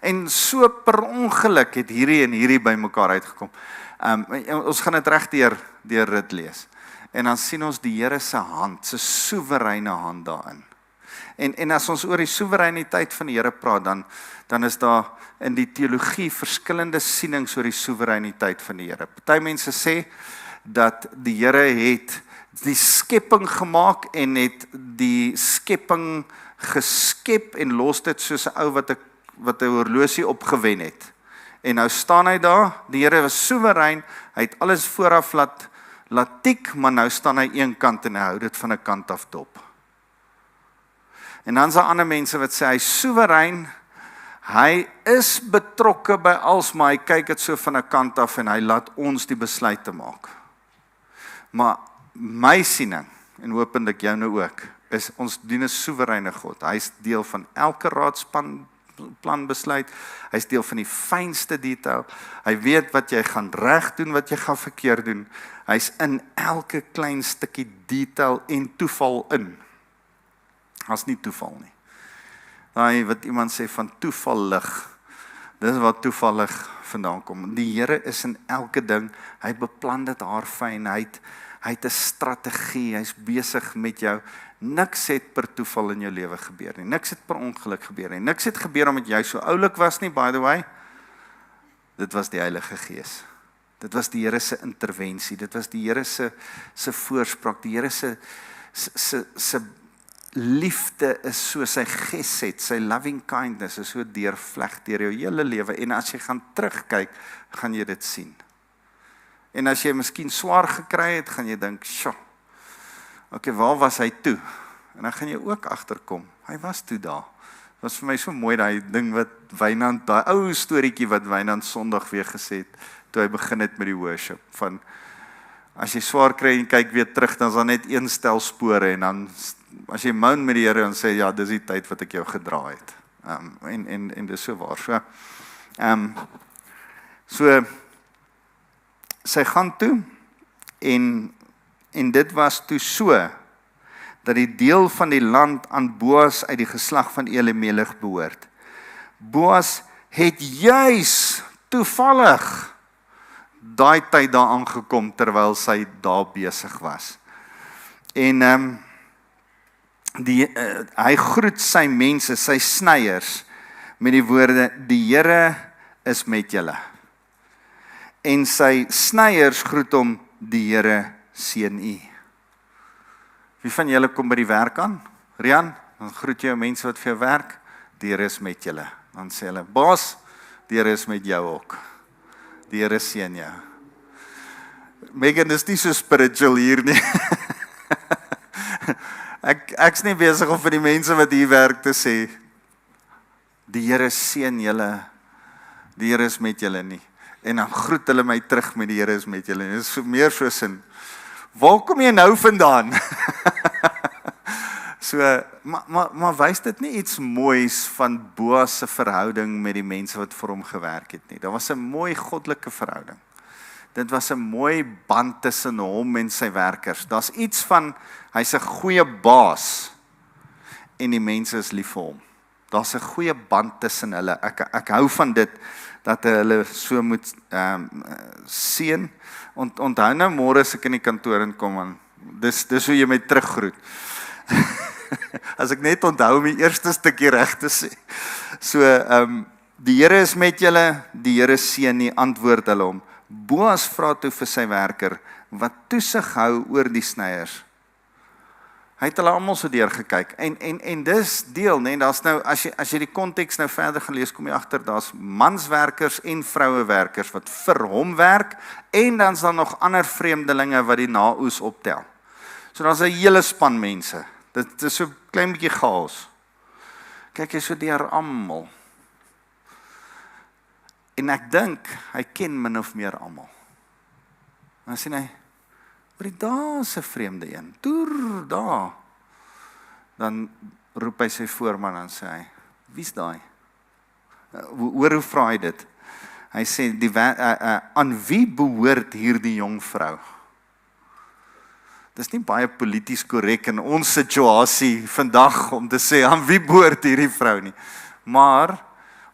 En so per ongeluk het hierdie en hierdie by mekaar uitgekom. Ons gaan dit reg deur Rut lees. En dan sien ons die Here se hand, se soewereine hand daarin. En as ons oor die soewereiniteit van die Here praat, dan is daar in die teologie verskillende sienings oor die soewereiniteit van die Here. Party mense sê dat die Here het die skepping gemaak en het die skepping geskep en los dit soos 'n ou wat 'n horlosie opgewen het. En nou staan hy daar, die Here was soewerein, hy het alles vooraf laat tik, maar nou staan hy een kant en hy hou dit van 'n kant af dop. En dan is daar ander mense wat sê hy is soewerein, hy is betrokke by alles, maar hy kyk dit so van 'n kant af en hy laat ons die besluit te maak. Maar my siening, en hopelik jou nou ook, is ons dien 'n soewereine God. Hy is deel van elke raadsplan besluit, hy is deel van die fynste detail, hy weet wat jy gaan reg doen, wat jy gaan verkeerd doen, hy is in elke klein stukkie detail en toeval in. As nie toeval nie. Daai wat iemand sê van toevallig, dis wat toevallig vandaan kom. Die Here is in elke ding, hy beplan dit haarfyn, hy het 'n strategie, hy's besig met jou. Niks het per toeval in jou lewe gebeur nie. Niks het per ongeluk gebeur nie. Niks het gebeur omdat jy so oulik was nie, by the way. Dit was die Heilige Gees. Dit was die Here se intervensie. Dit was die Here se voorspraak. Die Here se liefde is so sy gesed, sy loving kindness is so deurvleg deur jou hele lewe. En as jy gaan terugkyk, gaan jy dit sien. En as jy miskien swaar gekry het, gaan jy dink, "Sjoe. Okay, waar was hy toe?" En dan gaan jy ook agterkom, hy was toe daar. Dit was vir my so mooi daai ding wat Wynand, daai ou storieetjie wat Wynand Sondag weer gesê het, toe hy begin het met die worship, van as jy swaar kry en kyk weer terug, dan is daar net een stel spore, en dan, as jy moan met die Here, dan sê, ja, dis die tyd wat ek jou gedra het. En dis so waar. So, sy gaan toe, en dit was toe so, dat die deel van die land aan Boas uit die geslag van Elimelech behoort. Boas het juis toevallig daai tyd daar aangekom, terwyl sy daar besig was. En hy groet sy mense, sy snyers, met die woorde, die Here is met julle. En sy snyers groet hom, die Here seën u. Wie van julle kom by die werk aan? Rian, dan groet jy mense wat vir jou werk, die Here is met julle. Dan sê hulle, baas, die Here is met jou ook. Die Here seën jou. Megan, is nie so spiritual hier nie. Ek's nie besig om vir die mense wat hier werk te sê, die Here seën julle, die Here is met julle nie. En dan groet hulle my terug met die Here is met julle. Dit is meer so sin, waar kom jy nou vandaan? So, maar wys dit nie iets moois van Boas se verhouding met die mense wat vir hom gewerk het nie. Daar was 'n mooi goddelike verhouding. dit was 'n mooi band tussen hom en sy werkers. Daar's iets van, hy's 'n goeie baas en die mense is lief vir hom. Daar's 'n goeie band tussen hulle. Ek hou van dit, dat hulle so moet seën. Onthou nou môre as ek in die kantoor inkom, en dis hoe jy my teruggroet. As ek net onthou om die eerste stukkie reg te sê. So, die Here is met julle, die Here seën nie, antwoord hulle hom. Boas vra toe vir sy werker, wat toesig hou oor die snyers. Hy het hulle almal so deurgekyk, en dis deel, nee, daar's nou, as jy die konteks nou verder gaan lees, kom jy agter, daar's manswerkers en vrouewerkers wat vir hom werk, en dan's daar nog ander vreemdelinge wat die naoes optel. So daar's 'n hele span mense, dit is so klein bietjie chaos. Kyk jy so deur almal. En ek dink, hy ken min of meer almal. Dan sien hy, maar daar is 'n vreemde een, toer, daar. Dan roep hy sy voorman en sê hy, wie's daai? Hoor hoe vra hy dit? Hy sê, aan wie behoort hierdie jong vrou? Dis nie baie polities korrek in ons situasie vandag om te sê, aan wie behoort hierdie vrou nie. Maar,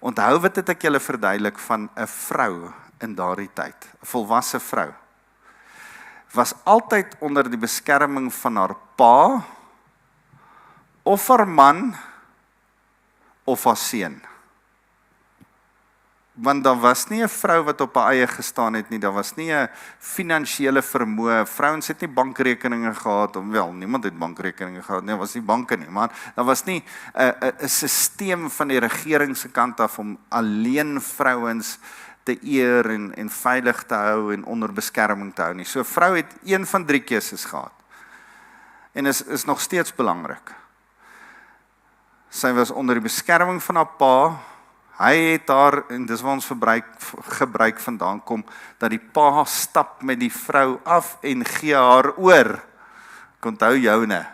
onthou wat het ek julle verduidelik van 'n vrou in daardie tyd, 'n volwasse vrou. Was altyd onder die beskerming van haar pa, of haar man, of haar seun. Want daar was nie 'n vrou wat op haar eie gestaan het nie, daar was nie 'n finansiële vermoë, vrouens het nie bankrekeninge gehad, wel, niemand het bankrekeninge gehad, nie, was nie banke nie, maar daar was nie 'n sisteem van die regering se kant af om alleen vrouens te eer en veilig te hou en onder beskerming te hou nie. So 'n vrou het een van 3 keuses gehad. En is nog steeds belangrik. Sy was onder die beskerming van haar pa. Hy het haar, en dis waar ons gebruik vandaan kom, dat die pa stap met die vrou af en gee haar oor. Ek onthou joune.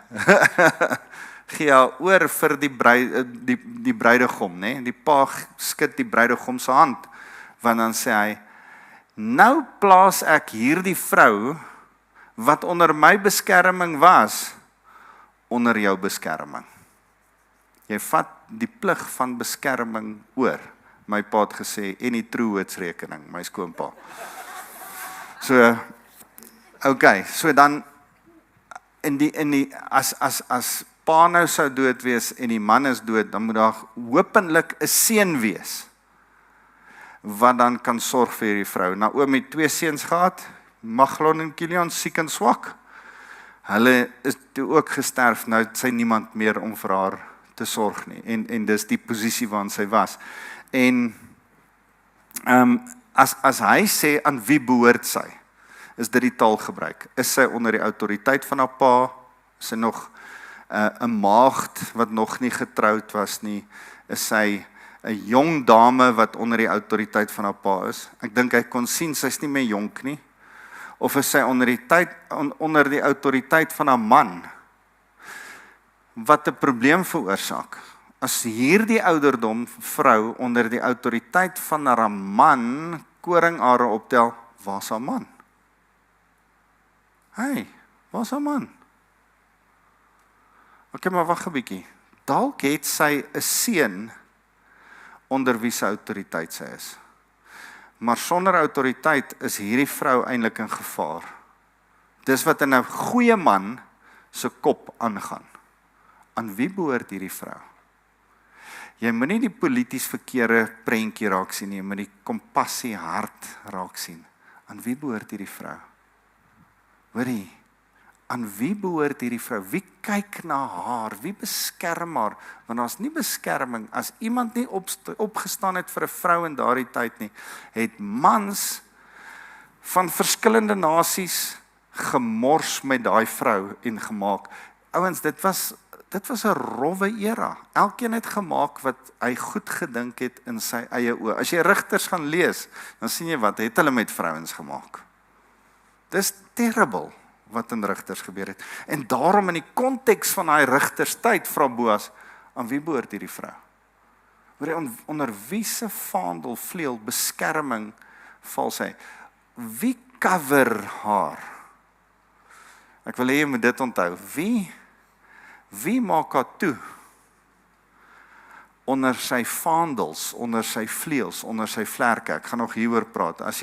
Gee haar oor vir die bruidegom, né? Die pa skud die bruidegom se hand. Want dan sê hy, nou plaas ek hierdie vrou, wat onder my beskerming was, onder jou beskerming. Jy vat die plig van beskerming oor. My pa het gesê, en die troehoodsrekening, my skoonpa. So, okay, so dan, as pa nou sou dood wees, en die man is dood, dan moet daar hopelik 'n seun wees, wat dan kan sorg vir die vrou. Naomi het 2 seuns gehad, Maglon en Kilian, siek en swak. Hulle is toe ook gesterf, nou het sy niemand meer om vir haar te sorg nie, en dis die posisie waarin sy was. En as hy sê, aan wie behoort sy, is dit die taalgebruik. Is sy onder die autoriteit van haar pa? Is sy nog 'n maagd wat nog nie getroud was nie? Is sy 'n jong dame wat onder die autoriteit van haar pa is? Ek dink hy kon sien, sy's nie meer jonk nie. Of is sy onder die autoriteit van haar man? Wat 'n probleem veroorsaak. As hierdie ouderdom vrou onder die autoriteit van haar man koringare optel, waar's haar man? Hey, waar's haar man? Okay, maar wag 'n bietjie. Dalk het sy 'n seun onder wie sy autoriteit sy is. Maar sonder autoriteit is hierdie vrou eintlik in gevaar. Dis wat in 'n goeie man se kop aangaan. Aan wie behoort hierdie vrou? Jy moet nie die polities verkeerde prentjie raak sien nie, jy moet die kompassie hart raak sien. Aan wie behoort hierdie vrou? Hoorie, aan wie behoort hierdie vrou? Wie kyk na haar? Wie beskerm haar? Want daar's nie beskerming. As iemand nie opgestaan het vir 'n vrou in daardie tyd nie, het mans van verskillende nasies gemors met daai vrou en gemaak. Ouens, dit was 'n rowwe era. Elkeen het gemaak wat hy goed gedink het in sy eie oë. As jy Rigters gaan lees, dan sien jy wat het hulle met vrouens gemaak. Dis terrible wat in Rigters gebeur het. En daarom in die konteks van daai Rigters tyd, vra Boas, aan wie behoort hierdie vrou? Onder wie se vaandel, vleuel, beskerming val sy? Wie cover haar. Ek wil hê jy moet dit onthou. Wie maak haar toe? Onder sy vaandels, onder sy vleuels, onder sy vlerke. Ek gaan nog hieroor praat. As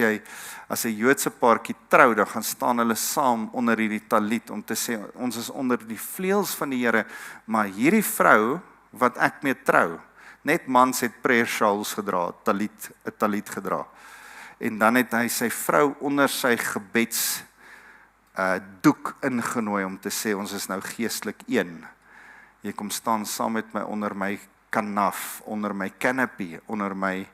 'n Joodse paartjie trou, dan gaan staan hulle saam onder hierdie talit om te sê, ons is onder die vleuels van die Here, maar hierdie vrou wat ek mee trou, net mans het prayer shawls gedra, 'n talit gedra. En dan het hy sy vrou onder sy gebeds doek ingenooi om te sê, ons is nou geestelik een. Jy kom staan saam met my onder my kanaf, onder my canopy, onder my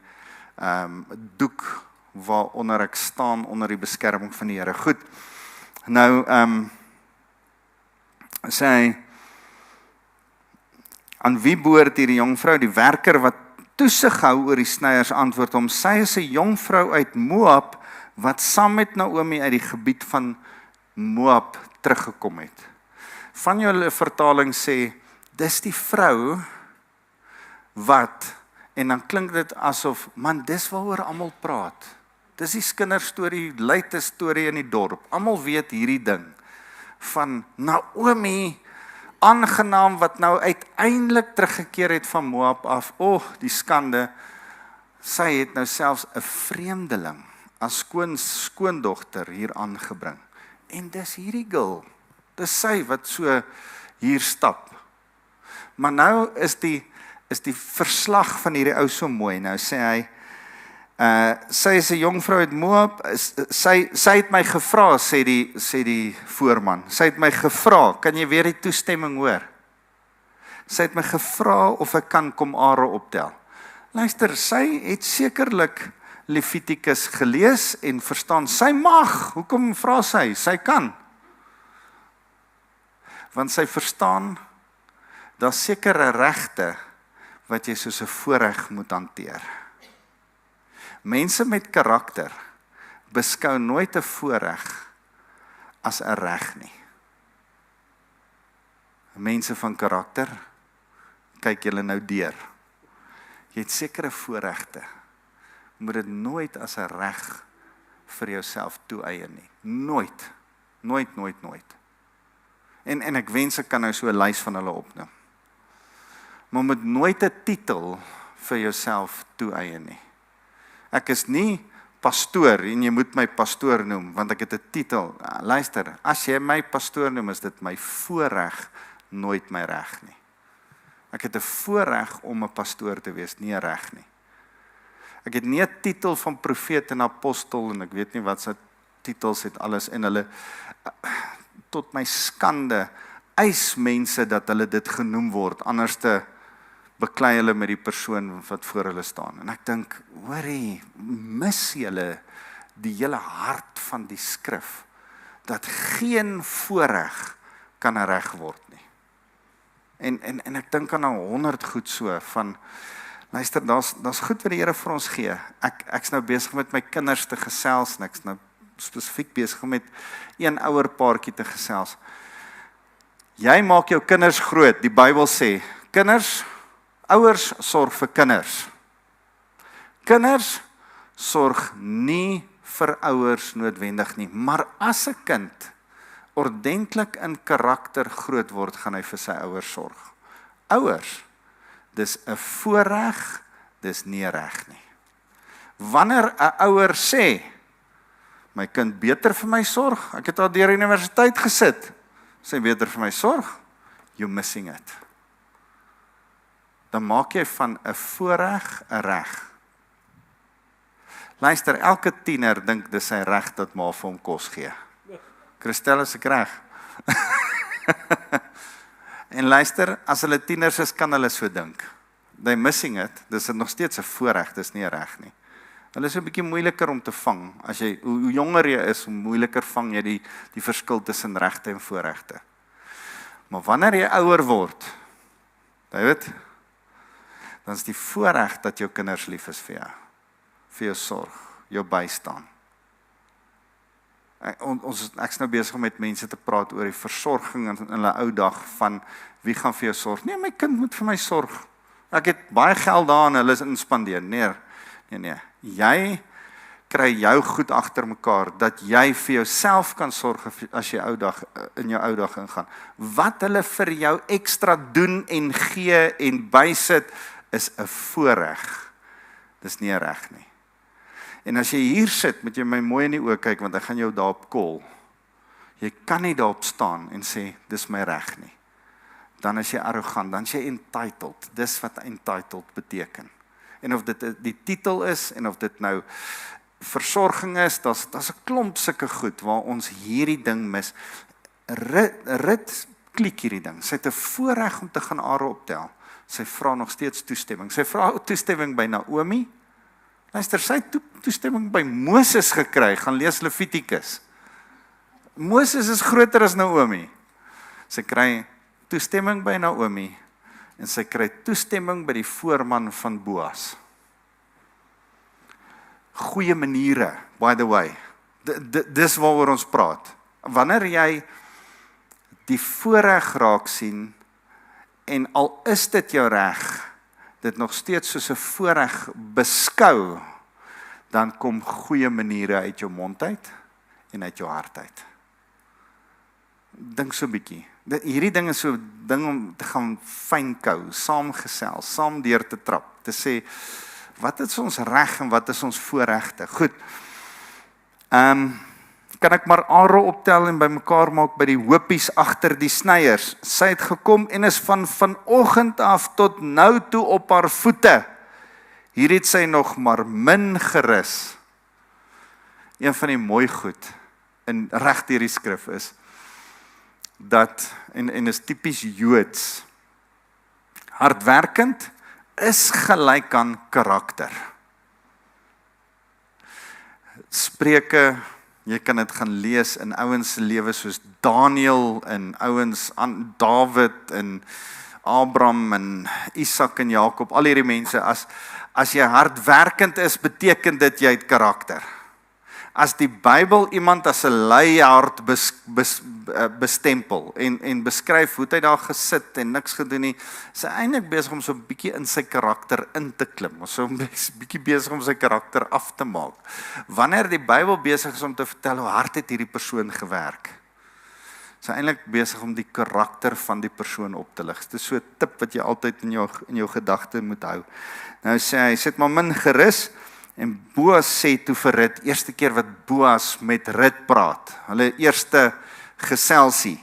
doek, waaronder ek staan onder die beskerming van die Here. Goed, nou sê hy, aan wie behoort hierdie jong vrou? Die werker wat toesig hou oor die sneiers antwoord hom, sy is 'n jong vrou uit Moab, wat saam met Naomi uit die gebied van Moab teruggekom het. Van julle vertaling sê, dis die vrou wat, en dan klink dit asof, man, dis waaroor almal praat. Dis die kinderstorie, luite storie in die dorp. Almal weet hierdie ding van Naomi, aangenaam wat nou uiteindelik teruggekeer het van Moab af. Die skande. Sy het nou selfs 'n vreemdeling as skoondogter hier aangebring. En dis hierdie girl. Dis sy wat so hier stap. Maar nou is die verslag van hierdie ou so mooi. Nou sê hy, sy is 'n jong vrou uit Moab, sy het my gevra, sê die voorman, sy het my gevra, kan jy weer die toestemming hoor? Sy het my gevra of ek kan kom are optel. Luister, sy het sekerlik Levitikus gelees en verstaan, sy mag, hoekom vra sy? Sy kan. Want sy verstaan, daar's sekere regte wat jy soos 'n voorreg moet hanteer. Mense met karakter beskou nooit 'n voorreg as 'n reg nie. Mense van karakter, kyk julle nou deur. Jy het sekere voorregte. Moet dit nooit as 'n reg vir jouself toeëien nie. Nooit. Nooit. En ek wens ek kan nou so 'n lys van hulle opnoem. Maar moet nooit 'n titel vir jouself toeëien nie. Ek is nie pastoor en jy moet my pastoor noem, want ek het 'n titel. Luister, as jy my pastoor noem, is dit my voorreg, nooit my reg nie. Ek het 'n voorreg om 'n pastoor te wees, nie 'n reg nie. Ek het nie 'n titel van profeet en apostel en ek weet nie wat se titels het alles en hulle tot my skande eis mense dat hulle dit genoem word, anders te beklei hulle met die persoon wat voor hulle staan. En ek dink, hoorie, mis julle die hele hart van die skrif, dat geen voorreg kan 'n reg word nie. En ek dink aan 100 goed so, van, luister, daar's goed wat die Here vir ons gee. Ek's nou besig met my kinders te gesels, en ek's nou spesifiek besig met een ouer paartjie te gesels. Jy maak jou kinders groot, die Bybel sê, ouers sorg vir kinders. Kinders sorg nie vir ouers noodwendig nie, maar as 'n kind ordentlik in karakter groot word, gaan hy vir sy ouers sorg. Ouers, dis 'n voorreg, dis nie 'n reg nie. Wanneer 'n ouer sê, my kind beter vir my sorg, ek het al deur universiteit gesit, sê beter vir my sorg, you're missing it. Dan maak jy van 'n voorreg 'n reg. Luister, elke tiener dink dis sy reg dat ma vir hom kos gee. Christel, is ek reg? En luister, as hulle tieners is, kan hulle so dink. They're missing it, dis nog steeds 'n voorreg, dis nie 'n reg nie. Hulle is 'n bietjie moeiliker om te vang. As jy, hoe jonger jy is, hoe moeiliker vang jy die verskil tussen regte en voorregte. Maar wanneer jy ouer word, David, dan is die voorreg dat jou kinders lief is vir jou sorg, jou bystaan. Ek's nou besig met mense te praat oor die versorging in hulle ou dag van wie gaan vir jou sorg? Nee, my kind moet vir my sorg. Ek het baie geld daar en hulle is inspandeer. Nee. Jy kry jou goed agter mekaar, dat jy vir jouself kan sorg as jy in jou ou dag ingaan. Wat hulle vir jou ekstra doen en gee en bysit, is 'n voorreg. Dis nie 'n reg nie. En as jy hier sit, moet jy my mooi in die oë kyk, want ek gaan jou daarop call. Jy kan nie daarop staan en sê, dis my reg nie. Dan is jy arrogant, dan is jy entitled. Dis wat entitled beteken. En of dit die titel is, en of dit nou versorging is, daar's 'n klomp sulke goed, waar ons hierdie ding mis. Rit klik hierdie ding. Sy het 'n voorreg om te gaan are optel. Sy vra nog steeds toestemming. Sy vra toestemming by Naomi. Luister, sy het toestemming by Moses gekry. Gaan lees Levitikus. Moses is groter as Naomi. Sy kry toestemming by Naomi en sy kry toestemming by die voorman van Boas. Goeie maniere, by the way. Dis waaroor ons praat. Wanneer jy die voorreg raak sien en al is dit jou reg, dit nog steeds soos 'n voorreg beskou, dan kom goeie maniere uit jou mond uit en uit jou hart uit. Dink so 'n bietjie. Hierdie ding is so 'n ding om te gaan fynkou, saamgesels, saam deur te trap, te sê, wat is ons reg en wat is ons voorregte? Goed. Kan ek maar are optel en bymekaar maak by die hoopies agter die snyers. Sy het gekom en is van vanoggend af tot nou toe op haar voete. Hier het sy nog maar min gerus. Een van die mooi goed in reg deur die skrif is dat, en is tipies Joods, hardwerkend is gelyk aan karakter. Spreuke, jy kan dit gaan lees in ouens se lewe soos Daniel en ouens aan Dawid en Abraham en Isak en Jakob, al hierdie mense, as jy hardwerkend is, beteken dit jy het karakter. As die Bybel iemand as 'n luihard bestempel en beskryf hoe hy daar gesit en niks gedoen nie, is hy eintlik besig om so 'n bietjie in sy karakter in te klim, of so 'n bietjie besig om sy karakter af te maak. Wanneer die Bybel besig is om te vertel hoe hard het hierdie persoon gewerk, is hy eintlik besig om die karakter van die persoon op te lig. Dit is so 'n tip wat jy altyd in jou gedagte moet hou. Nou sê hy, sit maar min gerus. En Boas sê toe vir Rut, eerste keer wat Boas met Rut praat, hulle eerste geselsie.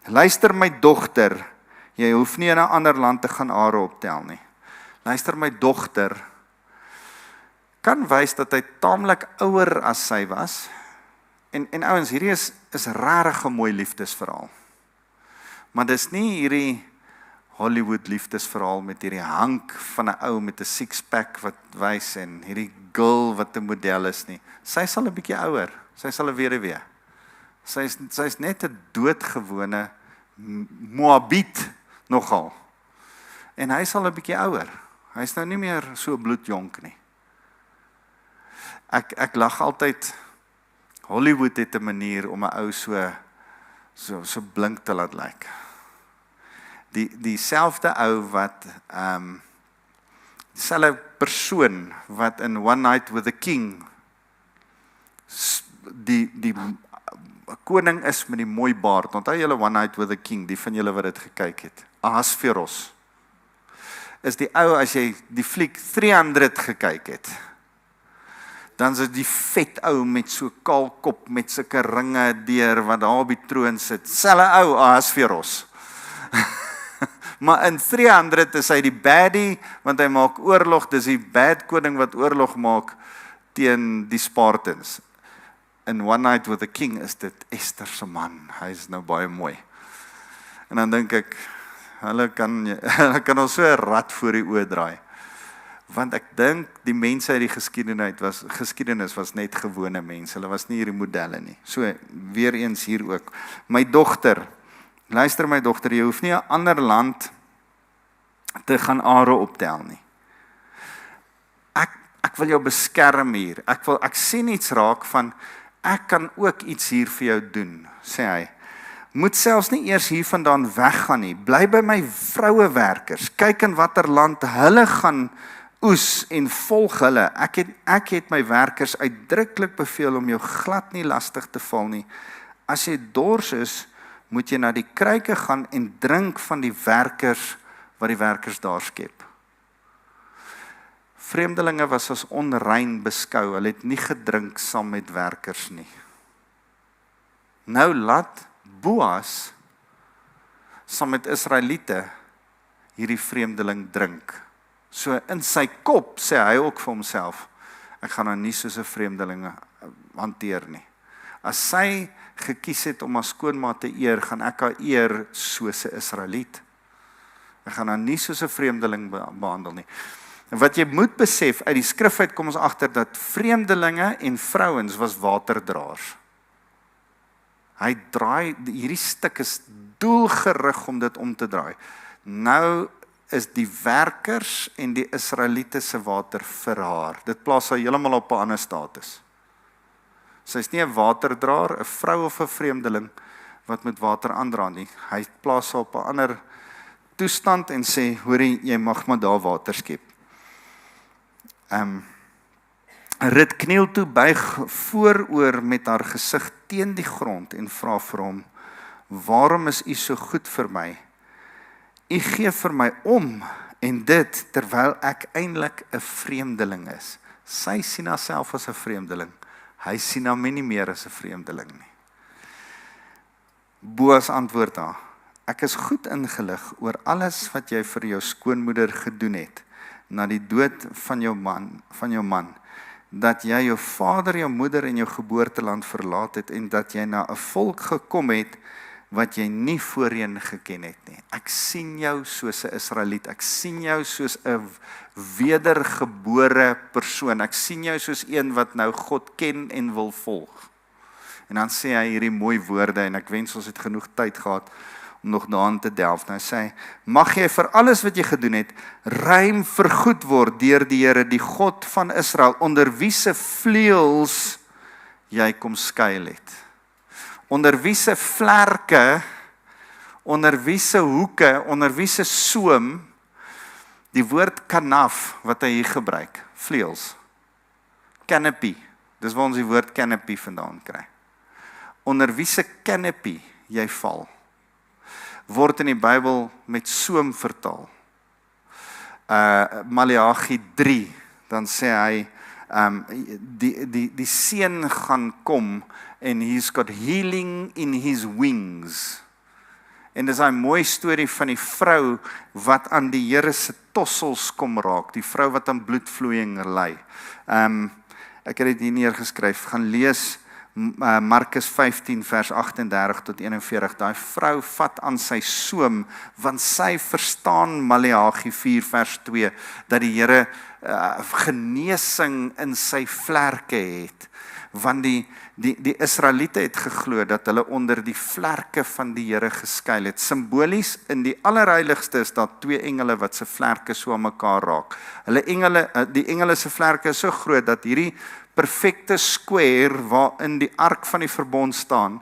Luister my dogter, jy hoef nie in 'n ander land te gaan are optel nie. Luister my dogter, kan wys dat hy taamlik ouer as sy was. En ouens, hierdie is regtig 'n mooi liefdesverhaal. Maar dis nie hierdie Hollywood liefdesverhaal met hierdie hank van 'n ou met 'n six-pack wat wys en hierdie girl wat 'n model is nie. Sy sal 'n bietjie ouer, sy sal 'n weduwee. Sy's net 'n doodgewone Moabiet nogal. En hy sal 'n bietjie ouer. Hy's nou nie meer so bloedjonk nie. Ek lag altyd. Hollywood het 'n manier om 'n ou so blink te laat lyk. Dieselfde ou wat dieselfde persoon wat in One Night with the King die koning is met die mooi baard. Onthou julle One Night with the King, die van julle wat dit gekyk het. Ahasveros is die ou, as jy die fliek 300 gekyk het, dan is dit die vet ou met so kaal kop met sulke ringe deur wat daar op die troon sit. Selfe ou Ahasveros. Maar in 300 is hy die baddie, want hy maak oorlog, dis die bad koning wat oorlog maak teen die Spartans. In One Night with the King is dit Esther se man, hy is nou baie mooi. En dan dink ek, hulle kan ons so 'n rad voor die oë draai. Want ek dink die mense uit die geskiedenis was net gewone mense, hulle was nie hierdie modelle nie. So, weer eens hier ook. My dogter, luister my dogter, jy hoef nie 'n ander land te gaan are optel nie. Ek wil jou beskerm hier. Ek sien iets raak van, ek kan ook iets hier vir jou doen, sê hy. Moet selfs nie eers hier vandaan weggaan nie. Bly by my vrouewerkers. Kyk in watter land hulle gaan oes en volg hulle. Ek het my werkers uitdruklik beveel om jou glad nie lastig te val nie. As jy dors is, moet jy na die kruike gaan en drink van die werkers wat die werkers daar skep. Vreemdelinge was as onrein beskou, hulle het nie gedrink saam met werkers nie. Nou laat Boas saam met Israeliete hierdie vreemdeling drink. So in sy kop sê hy ook vir homself, ek gaan nou nie soos 'n vreemdeling hanteer nie. As sy gekies het om haar skoonma te eer, gaan ek haar eer soos 'n Israeliet. Ek gaan haar nie soos 'n vreemdeling behandel nie. En wat jy moet besef, uit die skrif uit kom ons agter dat vreemdelinge en vrouens was waterdraers. Hy draai, hierdie stuk is doelgerig om dit om te draai. Nou is die werkers en die Israeliete se water vir haar. Dit plaas haar heeltemal op 'n ander status. Sy is nie 'n waterdraer, 'n vrou of 'n vreemdeling wat met water aandra nie. Hy plaas haar op 'n ander toestand en sê, hoorie, jy mag maar daar water skep. Rut kniel toe, buig vooroor met haar gesig teen die grond en vra vir hom, waarom is u so goed vir my? U gee vir my om en dit terwyl ek eintlik 'n vreemdeling is. Sy sien haarself as 'n vreemdeling. Hy sien haar nie meer as 'n vreemdeling nie. Boas antwoord haar, ek is goed ingelig oor alles wat jy vir jou skoonmoeder gedoen het, na die dood van jou man, dat jy jou vader, jou moeder en jou geboorteland verlaat het en dat jy na 'n volk gekom het wat jy nie voorheen geken het nie. Ek sien jou soos 'n Israeliet, ek sien jou soos 'n wedergebore persoon, ek sien jou soos een wat nou God ken en wil volg. En dan sê hy hierdie mooi woorde, en ek wens ons het genoeg tyd gehad om nog daarin te delf. Nou sê hy, mag jy vir alles wat jy gedoen het, ruim vergoed word deur die Here, die God van Israel, onder wie se vleuels jy kom skuil het. Onder wie se vlerke, onder wie se hoeke, onder wie se soem, die woord kanaf wat hy hier gebruik, vleuels, canopy, dis waar ons die woord canopy vandaan kry. Onder wie se canopy jy val, word in die Bybel met soem vertaal. Maleagi 3, dan sê hy, die seun gaan kom, en he's got healing in his wings. En dis 'n mooi storie van die vrou wat aan die Here se tossels kom raak, die vrou wat aan bloedvloeiing ly. Ek het dit hier neergeskryf, gaan lees Markus 15 vers 38 tot 41. Daai vrou vat aan sy soem, want sy verstaan Maleagi 4 vers 2, dat die Here genesing in sy vlerke het. Want die Israeliete het geglo dat hulle onder die vlerke van die Here geskuil het. Simbolies in die allerheiligste is daar 2 engele wat se vlerke so aan mekaar raak. Die engele se vlerke is so groot dat hierdie perfekte square waarin die ark van die verbond staan,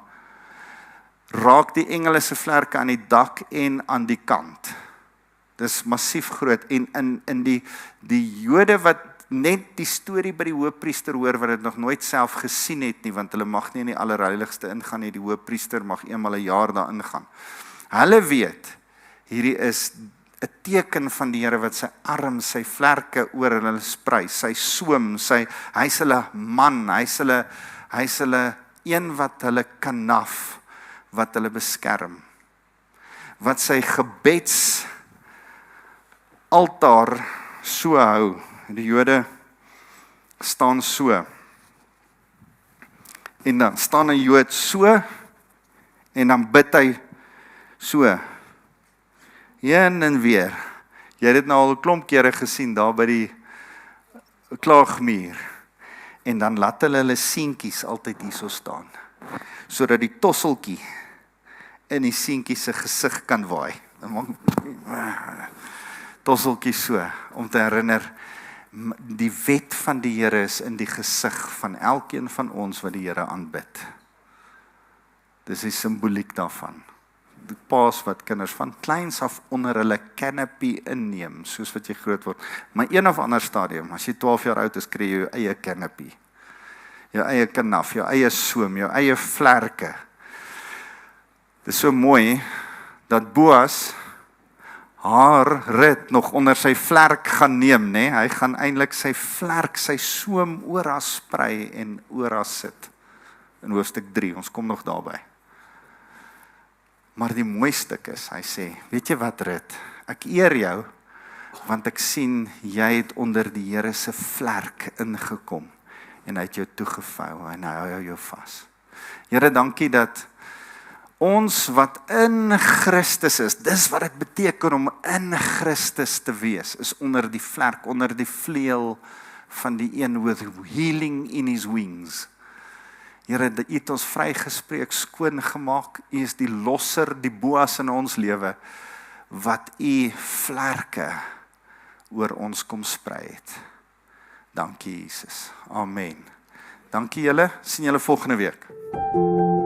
raak die engele se vlerke aan die dak en aan die kant. Dis massief groot. En in die Jode wat net die storie by die hoëpriester hoor, wat het nog nooit self gesien het nie, want hulle mag nie in die allerheiligste ingaan nie, die hoëpriester mag eenmal 'n jaar daar ingaan. Hulle weet, hierdie is 'n teken van die Here wat sy arm, sy vlerke oor hulle sprei, sy soem, hy's hulle man, hy's hulle een wat hulle kanaf, wat hulle beskerm, wat sy gebeds altaar so hou. Die Jode staan so, en dan staan 'n Jood so, en dan bid hy so, heen en weer. Jy het dit nou al 'n klomp kere gesien, daar by die klaagmuur, en dan laat hulle seentjies altyd hierso staan, sodat die tosseltjie in die seentjie se gesig kan waai. Tosseltjie so, om te herinner, die wet van die Here is in die gesig van elkeen van ons wat die Here aanbid. Dis die simboliek daarvan. die paas wat kinders van kleins af onder hulle canopy inneem, soos wat jy groot word. Maar een of ander stadium, as jy 12 jaar oud is, kry jy jou eie canopy. Jou eie kanaf, jou eie soem, jou eie vlerke. Dit is so mooi, dat Boas haar rit nog onder sy vlerk gaan neem, né? Hy gaan eintlik sy vlerk, sy soem oor haar sprei en oor haar sit. In hoofstuk 3, ons kom nog daarby. Maar die mooi stuk is, hy sê, weet jy wat Rit, ek eer jou, want ek sien, jy het onder die Here se vlerk ingekom, en hy het jou toegevou, en hy hou jou vas. Here, dankie dat ons wat in Christus is, dis wat dit beteken om in Christus te wees, is onder die vlerk, onder die vleuel van die een with healing in his wings. Here, U het ons vrygespreek, skoon gemaak, U is die losser, die Boas in ons lewe, wat U vlerke oor ons kom sprei het. Dankie Jesus. Amen. Dankie julle, sien julle volgende week.